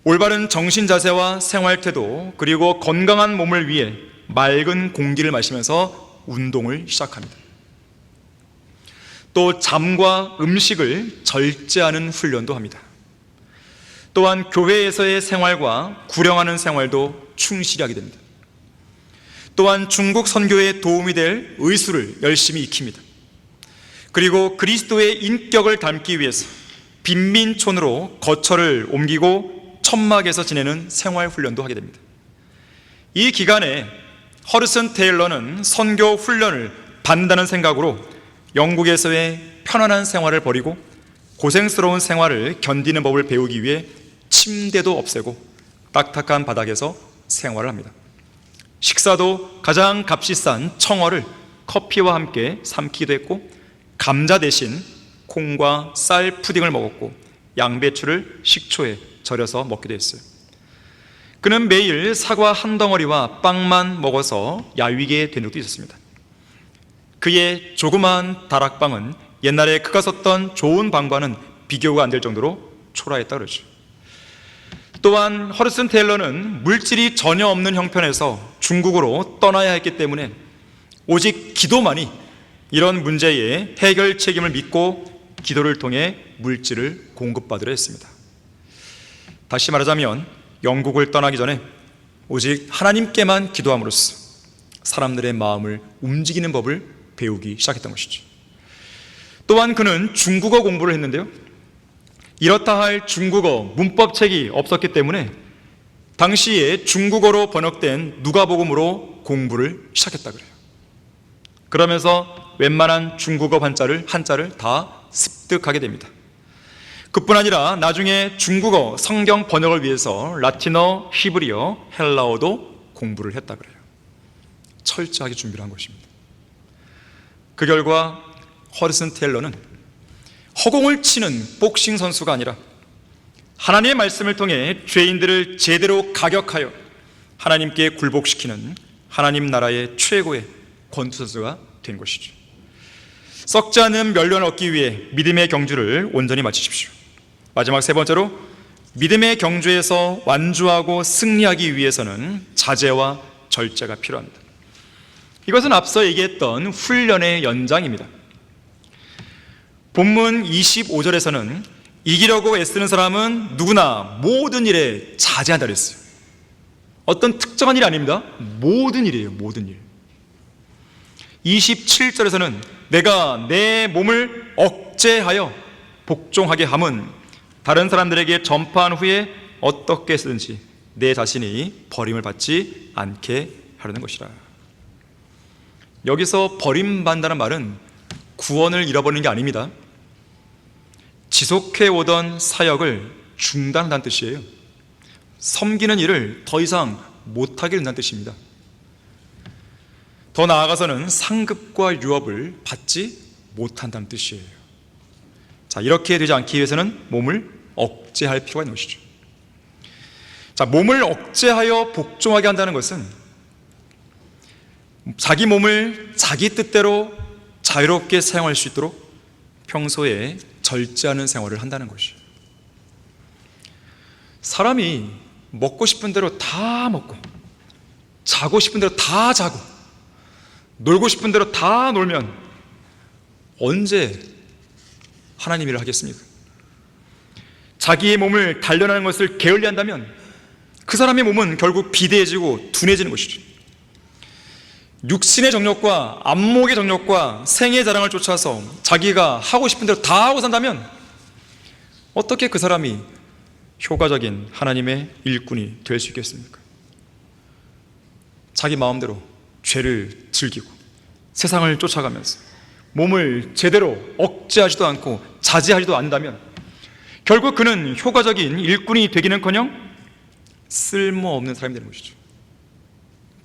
올바른 정신 자세와 생활 태도, 그리고 건강한 몸을 위해 맑은 공기를 마시면서 운동을 시작합니다. 또 잠과 음식을 절제하는 훈련도 합니다. 또한 교회에서의 생활과 구령하는 생활도 충실히 하게 됩니다. 또한 중국 선교에 도움이 될 의술을 열심히 익힙니다. 그리고 그리스도의 인격을 담기 위해서 빈민촌으로 거처를 옮기고 천막에서 지내는 생활 훈련도 하게 됩니다. 이 기간에 허드슨 테일러는 선교 훈련을 받는다는 생각으로 영국에서의 편안한 생활을 버리고 고생스러운 생활을 견디는 법을 배우기 위해 침대도 없애고 딱딱한 바닥에서 생활을 합니다. 식사도 가장 값이 싼 청어를 커피와 함께 삼키기도 했고, 감자 대신 콩과 쌀 푸딩을 먹었고, 양배추를 식초에 절여서 먹기도 했어요. 그는 매일 사과 한 덩어리와 빵만 먹어서 야위게 된 적도 있었습니다. 그의 조그마한 다락방은 옛날에 그가 썼던 좋은 방과는 비교가 안 될 정도로 초라했다 그러죠. 또한 허드슨 테일러는 물질이 전혀 없는 형편에서 중국으로 떠나야 했기 때문에 오직 기도만이 이런 문제의 해결 책임을 믿고 기도를 통해 물질을 공급받으려 했습니다. 다시 말하자면 영국을 떠나기 전에 오직 하나님께만 기도함으로써 사람들의 마음을 움직이는 법을 배우기 시작했던 것이죠. 또한 그는 중국어 공부를 했는데요, 이렇다 할 중국어 문법책이 없었기 때문에 당시에 중국어로 번역된 누가복음으로 공부를 시작했다 그래요. 그러면서 웬만한 중국어 한자를 다 습득하게 됩니다. 그뿐 아니라 나중에 중국어 성경 번역을 위해서 라틴어, 히브리어, 헬라어도 공부를 했다 그래요. 철저하게 준비를 한 것입니다. 그 결과 허드슨 테일러는 허공을 치는 복싱 선수가 아니라 하나님의 말씀을 통해 죄인들을 제대로 가격하여 하나님께 굴복시키는 하나님 나라의 최고의 권투 선수가 된 것이죠. 썩지 않은 멸류관을 얻기 위해 믿음의 경주를 온전히 마치십시오. 마지막 세 번째로, 믿음의 경주에서 완주하고 승리하기 위해서는 자제와 절제가 필요합니다. 이것은 앞서 얘기했던 훈련의 연장입니다. 본문 25절에서는 이기려고 애쓰는 사람은 누구나 모든 일에 자제한다 그랬어요. 어떤 특정한 일이 아닙니다. 모든 일이에요. 모든 일. 27절에서는 내가 내 몸을 억제하여 복종하게 함은 다른 사람들에게 전파한 후에 어떻게 쓰든지 내 자신이 버림을 받지 않게 하려는 것이라. 여기서 버림받는다는 말은 구원을 잃어버리는 게 아닙니다. 지속해 오던 사역을 중단한다는 뜻이에요. 섬기는 일을 더 이상 못하게 된다는 뜻입니다. 더 나아가서는 상급과 유업을 받지 못한다는 뜻이에요. 자, 이렇게 되지 않기 위해서는 몸을 억제할 필요가 있는 것이죠. 자, 몸을 억제하여 복종하게 한다는 것은 자기 몸을 자기 뜻대로 자유롭게 사용할 수 있도록 평소에 절제하는 생활을 한다는 것이에요. 사람이 먹고 싶은 대로 다 먹고 자고 싶은 대로 다 자고 놀고 싶은 대로 다 놀면 언제 하나님 일을 하겠습니까? 자기의 몸을 단련하는 것을 게을리한다면 그 사람의 몸은 결국 비대해지고 둔해지는 것이죠. 육신의 정욕과 안목의 정욕과 생의 자랑을 쫓아서 자기가 하고 싶은 대로 다 하고 산다면 어떻게 그 사람이 효과적인 하나님의 일꾼이 될 수 있겠습니까? 자기 마음대로 죄를 즐기고 세상을 쫓아가면서 몸을 제대로 억제하지도 않고 자제하지도 않는다면 결국 그는 효과적인 일꾼이 되기는커녕 쓸모없는 사람이 되는 것이죠.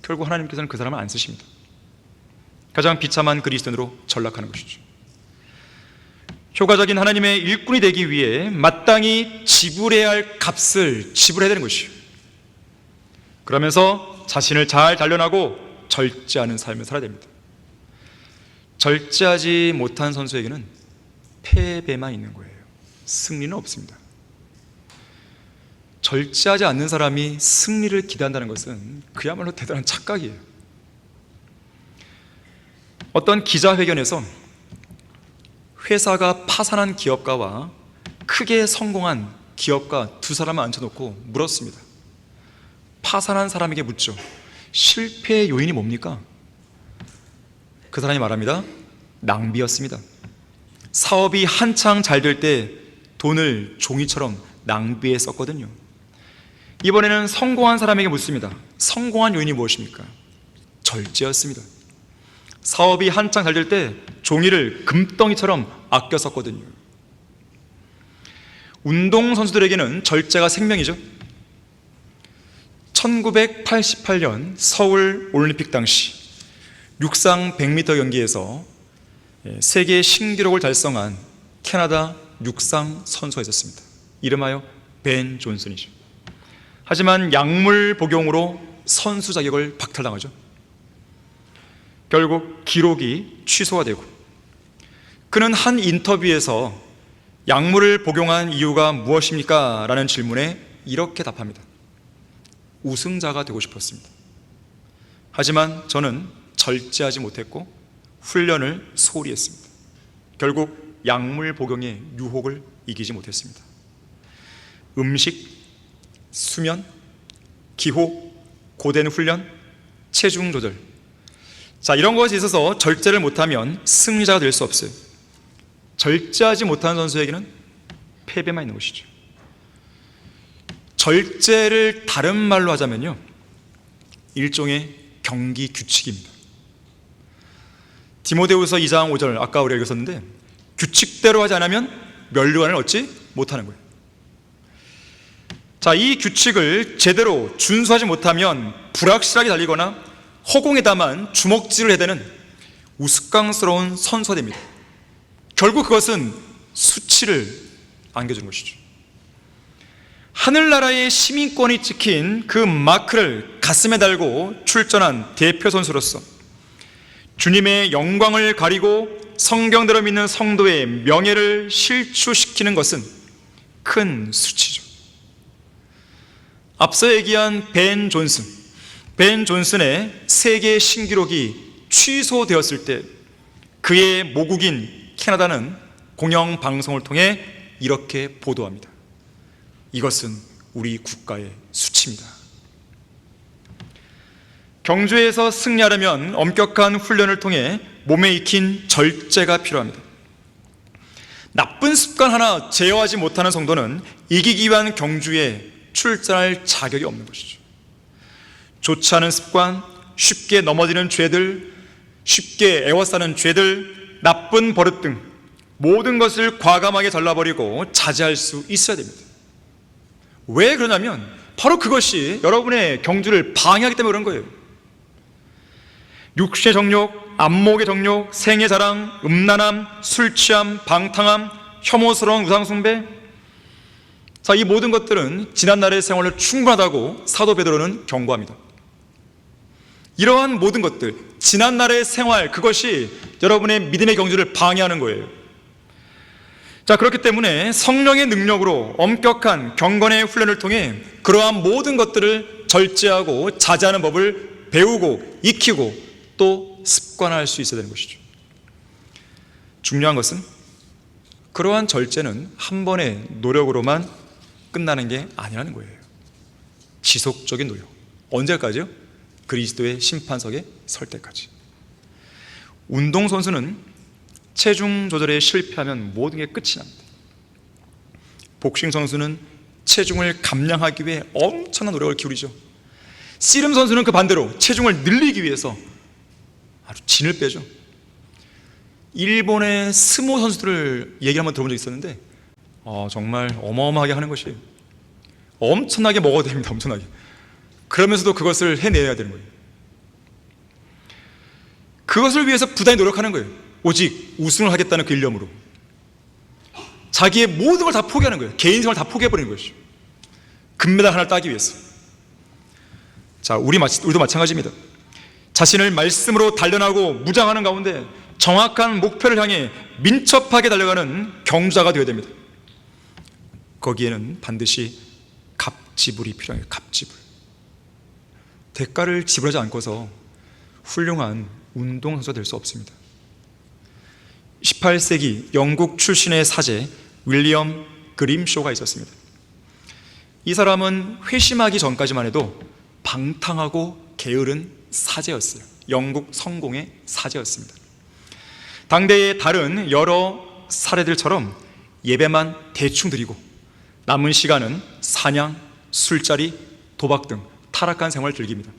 결국 하나님께서는 그 사람을 안 쓰십니다. 가장 비참한 그리스도인으로 전락하는 것이죠. 효과적인 하나님의 일꾼이 되기 위해 마땅히 지불해야 할 값을 지불해야 되는 것이죠. 그러면서 자신을 잘 단련하고 절제하는 삶을 살아야 됩니다. 절제하지 못한 선수에게는 패배만 있는 거예요. 승리는 없습니다. 절제하지 않는 사람이 승리를 기대한다는 것은 그야말로 대단한 착각이에요. 어떤 기자회견에서 회사가 파산한 기업가와 크게 성공한 기업가 두 사람을 앉혀놓고 물었습니다. 파산한 사람에게 묻죠. 실패의 요인이 뭡니까? 그 사람이 말합니다. 낭비였습니다. 사업이 한창 잘 될 때 돈을 종이처럼 낭비했었거든요. 이번에는 성공한 사람에게 묻습니다. 성공한 요인이 무엇입니까? 절제였습니다. 사업이 한창 잘 될 때 종이를 금덩이처럼 아껴 썼거든요. 운동선수들에게는 절제가 생명이죠. 1988년 서울 올림픽 당시 육상 100m 경기에서 세계 신기록을 달성한 캐나다 육상 선수가 있었습니다. 이름하여 벤 존슨이죠. 하지만 약물 복용으로 선수 자격을 박탈당하죠. 결국 기록이 취소가 되고 그는 한 인터뷰에서 약물을 복용한 이유가 무엇입니까? 라는 질문에 이렇게 답합니다. 우승자가 되고 싶었습니다. 하지만 저는 절제하지 못했고 훈련을 소홀히 했습니다. 결국 약물 복용의 유혹을 이기지 못했습니다. 음식, 수면, 기호, 고된 훈련, 체중 조절, 이런 것에 있어서 절제를 못하면 승리자가 될 수 없어요. 절제하지 못하는 선수에게는 패배만 있는 것이죠. 절제를 다른 말로 하자면요, 일종의 경기 규칙입니다. 디모데후서 2장 5절 아까 우리가 읽었었는데 규칙대로 하지 않으면 면류관을 얻지 못하는 거예요. 이 규칙을 제대로 준수하지 못하면 불확실하게 달리거나 허공에다만 주먹질을 해야 되는 우스꽝스러운 선수가 됩니다. 결국 그것은 수치를 안겨준 것이죠. 하늘나라의 시민권이 찍힌 그 마크를 가슴에 달고 출전한 대표 선수로서 주님의 영광을 가리고 성경대로 믿는 성도의 명예를 실추시키는 것은 큰 수치죠. 앞서 얘기한 벤 존슨의 세계 신기록이 취소되었을 때 그의 모국인 캐나다는 공영방송을 통해 이렇게 보도합니다. 이것은 우리 국가의 수치입니다. 경주에서 승리하려면 엄격한 훈련을 통해 몸에 익힌 절제가 필요합니다. 나쁜 습관 하나 제어하지 못하는 성도는 이기기 위한 경주에 출전할 자격이 없는 것이죠. 좋지 않은 습관, 쉽게 넘어지는 죄들, 쉽게 애워싸는 죄들, 나쁜 버릇 등 모든 것을 과감하게 잘라버리고 자제할 수 있어야 됩니다. 왜 그러냐면 바로 그것이 여러분의 경주를 방해하기 때문에 그런 거예요. 육신의 정욕, 안목의 정욕, 생애 자랑, 음란함, 술 취함, 방탕함, 혐오스러운 우상숭배, 이 모든 것들은 지난날의 생활을 충분하다고 사도 베드로는 경고합니다. 이러한 모든 것들, 지난날의 생활, 그것이 여러분의 믿음의 경주를 방해하는 거예요. 그렇기 때문에 성령의 능력으로 엄격한 경건의 훈련을 통해 그러한 모든 것들을 절제하고 자제하는 법을 배우고 익히고 또 습관화할 수 있어야 되는 것이죠. 중요한 것은 그러한 절제는 한 번의 노력으로만 끝나는 게 아니라는 거예요. 지속적인 노력. 언제까지요? 그리스도의 심판석에 설 때까지. 운동선수는 체중 조절에 실패하면 모든 게 끝이 납니다. 복싱 선수는 체중을 감량하기 위해 엄청난 노력을 기울이죠. 씨름 선수는 그 반대로 체중을 늘리기 위해서 아주 진을 빼죠. 일본의 스모 선수들을 얘기 한번 들어본 적이 있었는데 정말 어마어마하게 하는 것이에요. 엄청나게 먹어도 됩니다. 엄청나게. 그러면서도 그것을 해내야 되는 거예요. 그것을 위해서 부단히 노력하는 거예요. 오직 우승을 하겠다는 그 일념으로 자기의 모든 걸 다 포기하는 거예요. 개인생활을 다 포기해버리는 것이죠. 금메달 하나를 따기 위해서. 자, 우리도 마찬가지입니다. 자신을 말씀으로 단련하고 무장하는 가운데 정확한 목표를 향해 민첩하게 달려가는 경주자가 되어야 됩니다. 거기에는 반드시 갑지불이 필요해요. 갑지불. 대가를 지불하지 않고서 훌륭한 운동선수가 될 수 없습니다. 18세기 영국 출신의 사제 윌리엄 그림쇼가 있었습니다. 이 사람은 회심하기 전까지만 해도 방탕하고 게으른 사제였어요. 영국 성공의 사제였습니다. 당대의 다른 여러 사례들처럼 예배만 대충 드리고 남은 시간은 사냥, 술자리, 도박 등 타락한 생활을 즐깁니다.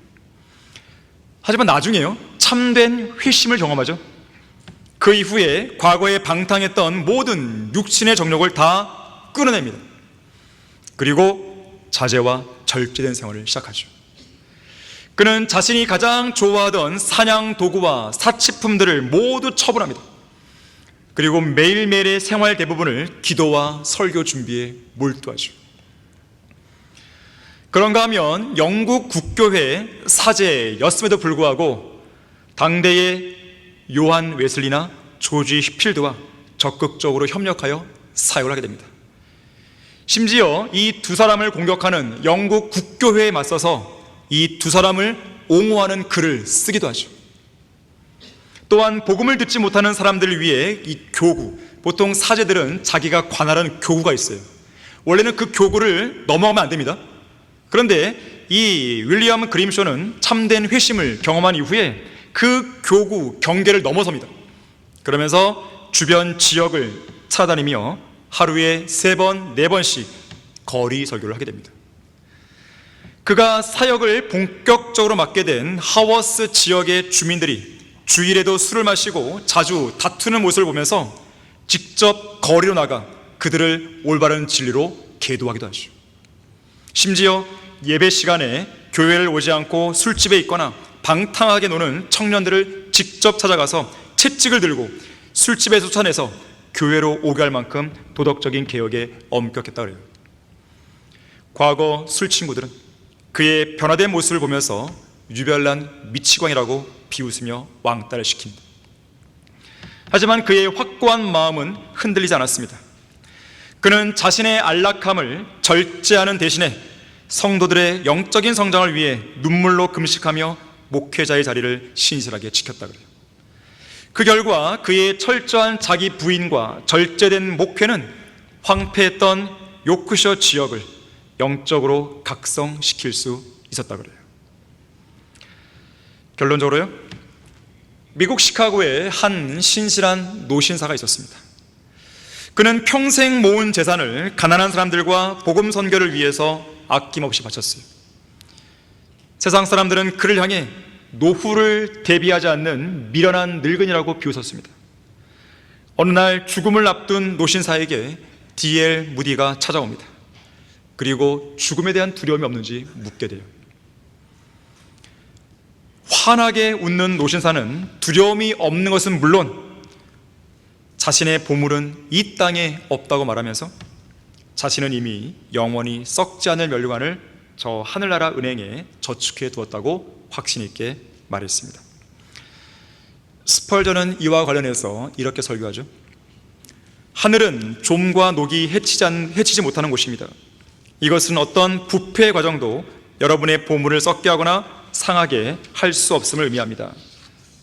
하지만 나중에요, 참된 회심을 경험하죠. 그 이후에 과거에 방탕했던 모든 육신의 정욕을 다 끊어냅니다. 그리고 자제와 절제된 생활을 시작하죠. 그는 자신이 가장 좋아하던 사냥 도구와 사치품들을 모두 처분합니다. 그리고 매일매일의 생활 대부분을 기도와 설교 준비에 몰두하죠. 그런가 하면 영국 국교회 사제였음에도 불구하고 당대의 요한 웨슬리나 조지 휘필드와 적극적으로 협력하여 사역을 하게 됩니다. 심지어 이 두 사람을 공격하는 영국 국교회에 맞서서 이 두 사람을 옹호하는 글을 쓰기도 하죠. 또한 복음을 듣지 못하는 사람들을 위해 이 교구, 보통 사제들은 자기가 관할하는 교구가 있어요. 원래는 그 교구를 넘어가면 안 됩니다. 그런데 이 윌리엄 그림쇼는 참된 회심을 경험한 이후에 그 교구 경계를 넘어섭니다. 그러면서 주변 지역을 찾아다니며 하루에 3번, 4번씩 거리 설교를 하게 됩니다. 그가 사역을 본격적으로 맡게 된 하워스 지역의 주민들이 주일에도 술을 마시고 자주 다투는 모습을 보면서 직접 거리로 나가 그들을 올바른 진리로 계도하기도 하죠. 심지어 예배 시간에 교회를 오지 않고 술집에 있거나 방탕하게 노는 청년들을 직접 찾아가서 채찍을 들고 술집에 쫓아내서 교회로 오게 할 만큼 도덕적인 개혁에 엄격했다 그래요. 과거 술 친구들은 그의 변화된 모습을 보면서 유별난 미치광이라고 비웃으며 왕따를 시킵니다. 하지만 그의 확고한 마음은 흔들리지 않았습니다. 그는 자신의 안락함을 절제하는 대신에 성도들의 영적인 성장을 위해 눈물로 금식하며 목회자의 자리를 신실하게 지켰다 그래요. 그 결과 그의 철저한 자기 부인과 절제된 목회는 황폐했던 요크셔 지역을 영적으로 각성시킬 수 있었다 그래요. 결론적으로요, 미국 시카고에 한 신실한 노신사가 있었습니다. 그는 평생 모은 재산을 가난한 사람들과 복음 선교를 위해서 아낌없이 바쳤어요. 세상 사람들은 그를 향해 노후를 대비하지 않는 미련한 늙은이라고 비웃었습니다. 어느 날 죽음을 앞둔 노신사에게 D.L. 무디가 찾아옵니다. 그리고 죽음에 대한 두려움이 없는지 묻게 돼요. 환하게 웃는 노신사는 두려움이 없는 것은 물론 자신의 보물은 이 땅에 없다고 말하면서 자신은 이미 영원히 썩지 않을 면류관을 저 하늘나라 은행에 저축해 두었다고 확신 있게 말했습니다. 스펄전은 이와 관련해서 이렇게 설교하죠. 하늘은 좀과 녹이 해치지 못하는 곳입니다. 이것은 어떤 부패 과정도 여러분의 보물을 썩게 하거나 상하게 할 수 없음을 의미합니다.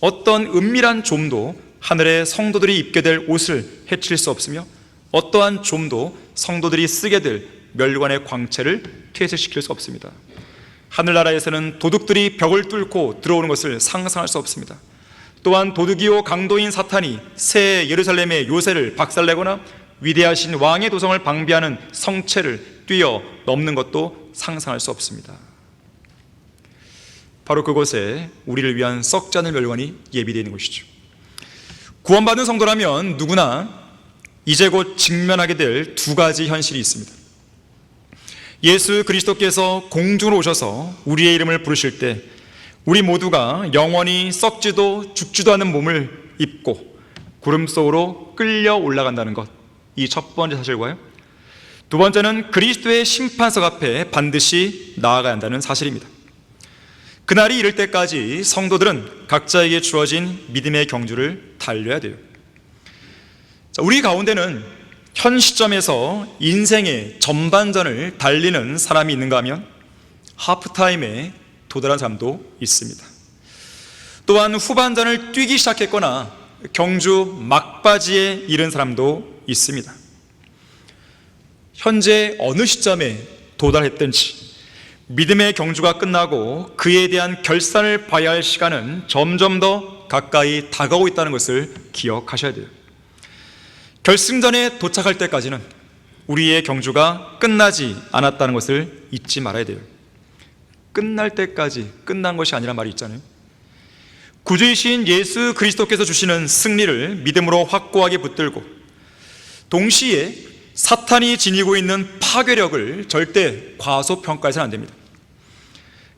어떤 은밀한 좀도 하늘의 성도들이 입게 될 옷을 해칠 수 없으며 어떠한 좀도 성도들이 쓰게 될 면류관의 광채를 퇴색시킬 수 없습니다. 하늘나라에서는 도둑들이 벽을 뚫고 들어오는 것을 상상할 수 없습니다. 또한 도둑이요 강도인 사탄이 새 예루살렘의 요새를 박살내거나 위대하신 왕의 도성을 방비하는 성체를 뛰어 넘는 것도 상상할 수 없습니다. 바로 그곳에 우리를 위한 썩지 않을 멸관이 예비되어 있는 것이죠. 구원받은 성도라면 누구나 이제 곧 직면하게 될 두 가지 현실이 있습니다. 예수 그리스도께서 공중으로 오셔서 우리의 이름을 부르실 때 우리 모두가 영원히 썩지도 죽지도 않은 몸을 입고 구름 속으로 끌려 올라간다는 것, 이 첫 번째 사실과요, 두 번째는 그리스도의 심판석 앞에 반드시 나아가야 한다는 사실입니다. 그날이 이를 때까지 성도들은 각자에게 주어진 믿음의 경주를 달려야 돼요. 우리 가운데는 현 시점에서 인생의 전반전을 달리는 사람이 있는가 하면 하프타임에 도달한 사람도 있습니다. 또한 후반전을 뛰기 시작했거나 경주 막바지에 이른 사람도 있습니다. 현재 어느 시점에 도달했든지 믿음의 경주가 끝나고 그에 대한 결산을 봐야 할 시간은 점점 더 가까이 다가오고 있다는 것을 기억하셔야 돼요. 결승전에 도착할 때까지는 우리의 경주가 끝나지 않았다는 것을 잊지 말아야 돼요. 끝날 때까지 끝난 것이 아니란 말이 있잖아요. 구주이신 예수 그리스도께서 주시는 승리를 믿음으로 확고하게 붙들고 동시에 사탄이 지니고 있는 파괴력을 절대 과소평가해서는 안 됩니다.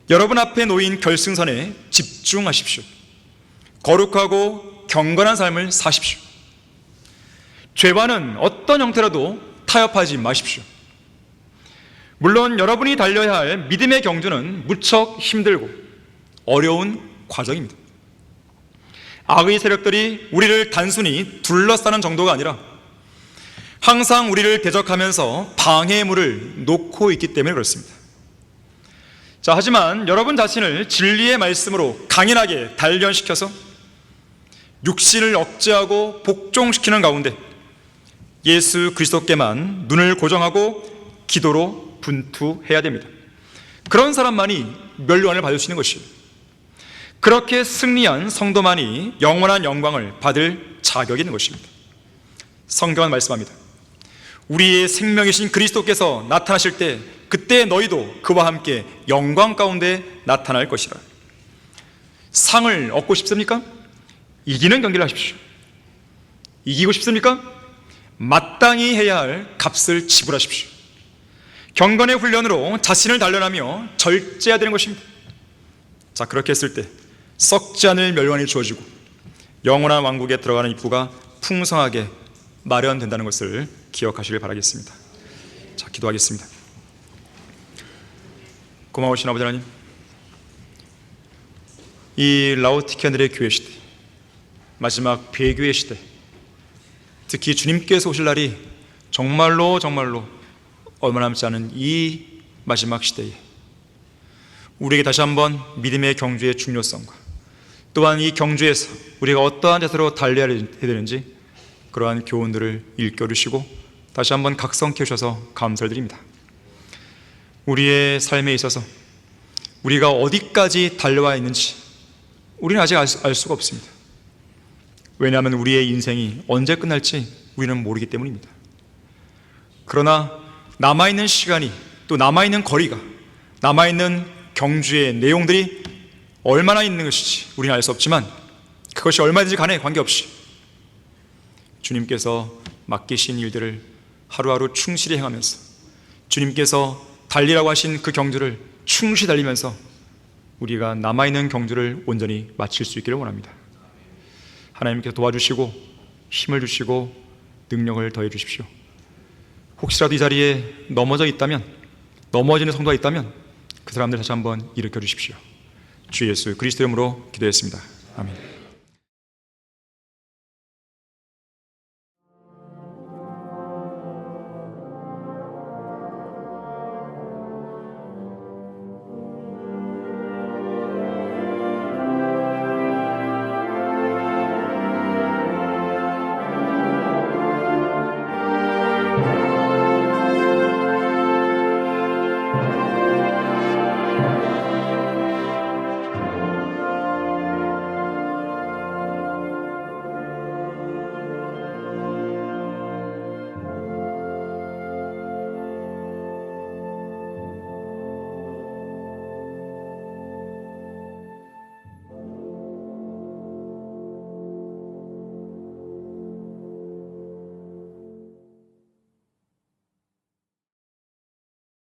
여러분 앞에 놓인 결승선에 집중하십시오. 거룩하고 경건한 삶을 사십시오. 죄와는 어떤 형태라도 타협하지 마십시오. 물론 여러분이 달려야 할 믿음의 경주는 무척 힘들고 어려운 과정입니다. 악의 세력들이 우리를 단순히 둘러싸는 정도가 아니라 항상 우리를 대적하면서 방해물을 놓고 있기 때문에 그렇습니다. 하지만 여러분 자신을 진리의 말씀으로 강인하게 단련시켜서 육신을 억제하고 복종시키는 가운데 예수 그리스도께만 눈을 고정하고 기도로 분투해야 됩니다. 그런 사람만이 멸류관을 받을 수 있는 것이에요. 그렇게 승리한 성도만이 영원한 영광을 받을 자격이 있는 것입니다. 성경은 말씀합니다. 우리의 생명이신 그리스도께서 나타나실 때 그때 너희도 그와 함께 영광 가운데 나타날 것이라. 상을 얻고 싶습니까? 이기는 경기를 하십시오. 이기고 싶습니까? 마땅히 해야 할 값을 지불하십시오. 경건의 훈련으로 자신을 단련하며 절제해야 되는 것입니다. 그렇게 했을 때 썩지 않을 멸관이 주어지고 영원한 왕국에 들어가는 입구가 풍성하게 마련된다는 것을 기억하시길 바라겠습니다. 기도하겠습니다. 고마우신 아버지 하나님, 이 라오디게아의 교회 시대, 마지막 배교의 시대, 특히 주님께서 오실 날이 정말로 얼마 남지 않은 이 마지막 시대에 우리에게 다시 한번 믿음의 경주의 중요성과 또한 이 경주에서 우리가 어떠한 자세로 달려야 되는지 그러한 교훈들을 일깨워주시고 다시 한번 각성케 하셔서 감사를 드립니다. 우리의 삶에 있어서 우리가 어디까지 달려와 있는지 우리는 아직 알 수가 없습니다. 왜냐하면 우리의 인생이 언제 끝날지 우리는 모르기 때문입니다. 그러나 남아있는 시간이, 또 남아있는 거리가, 남아있는 경주의 내용들이 얼마나 있는 것인지 우리는 알 수 없지만 그것이 얼마든지 간에 관계없이 주님께서 맡기신 일들을 하루하루 충실히 행하면서 주님께서 달리라고 하신 그 경주를 충실히 달리면서 우리가 남아있는 경주를 온전히 마칠 수 있기를 원합니다. 하나님께서 도와주시고 힘을 주시고 능력을 더해 주십시오. 혹시라도 이 자리에 넘어지는 성도가 있다면 그 사람들 다시 한번 일으켜 주십시오. 주 예수 그리스도 이름으로 기도했습니다. 아멘.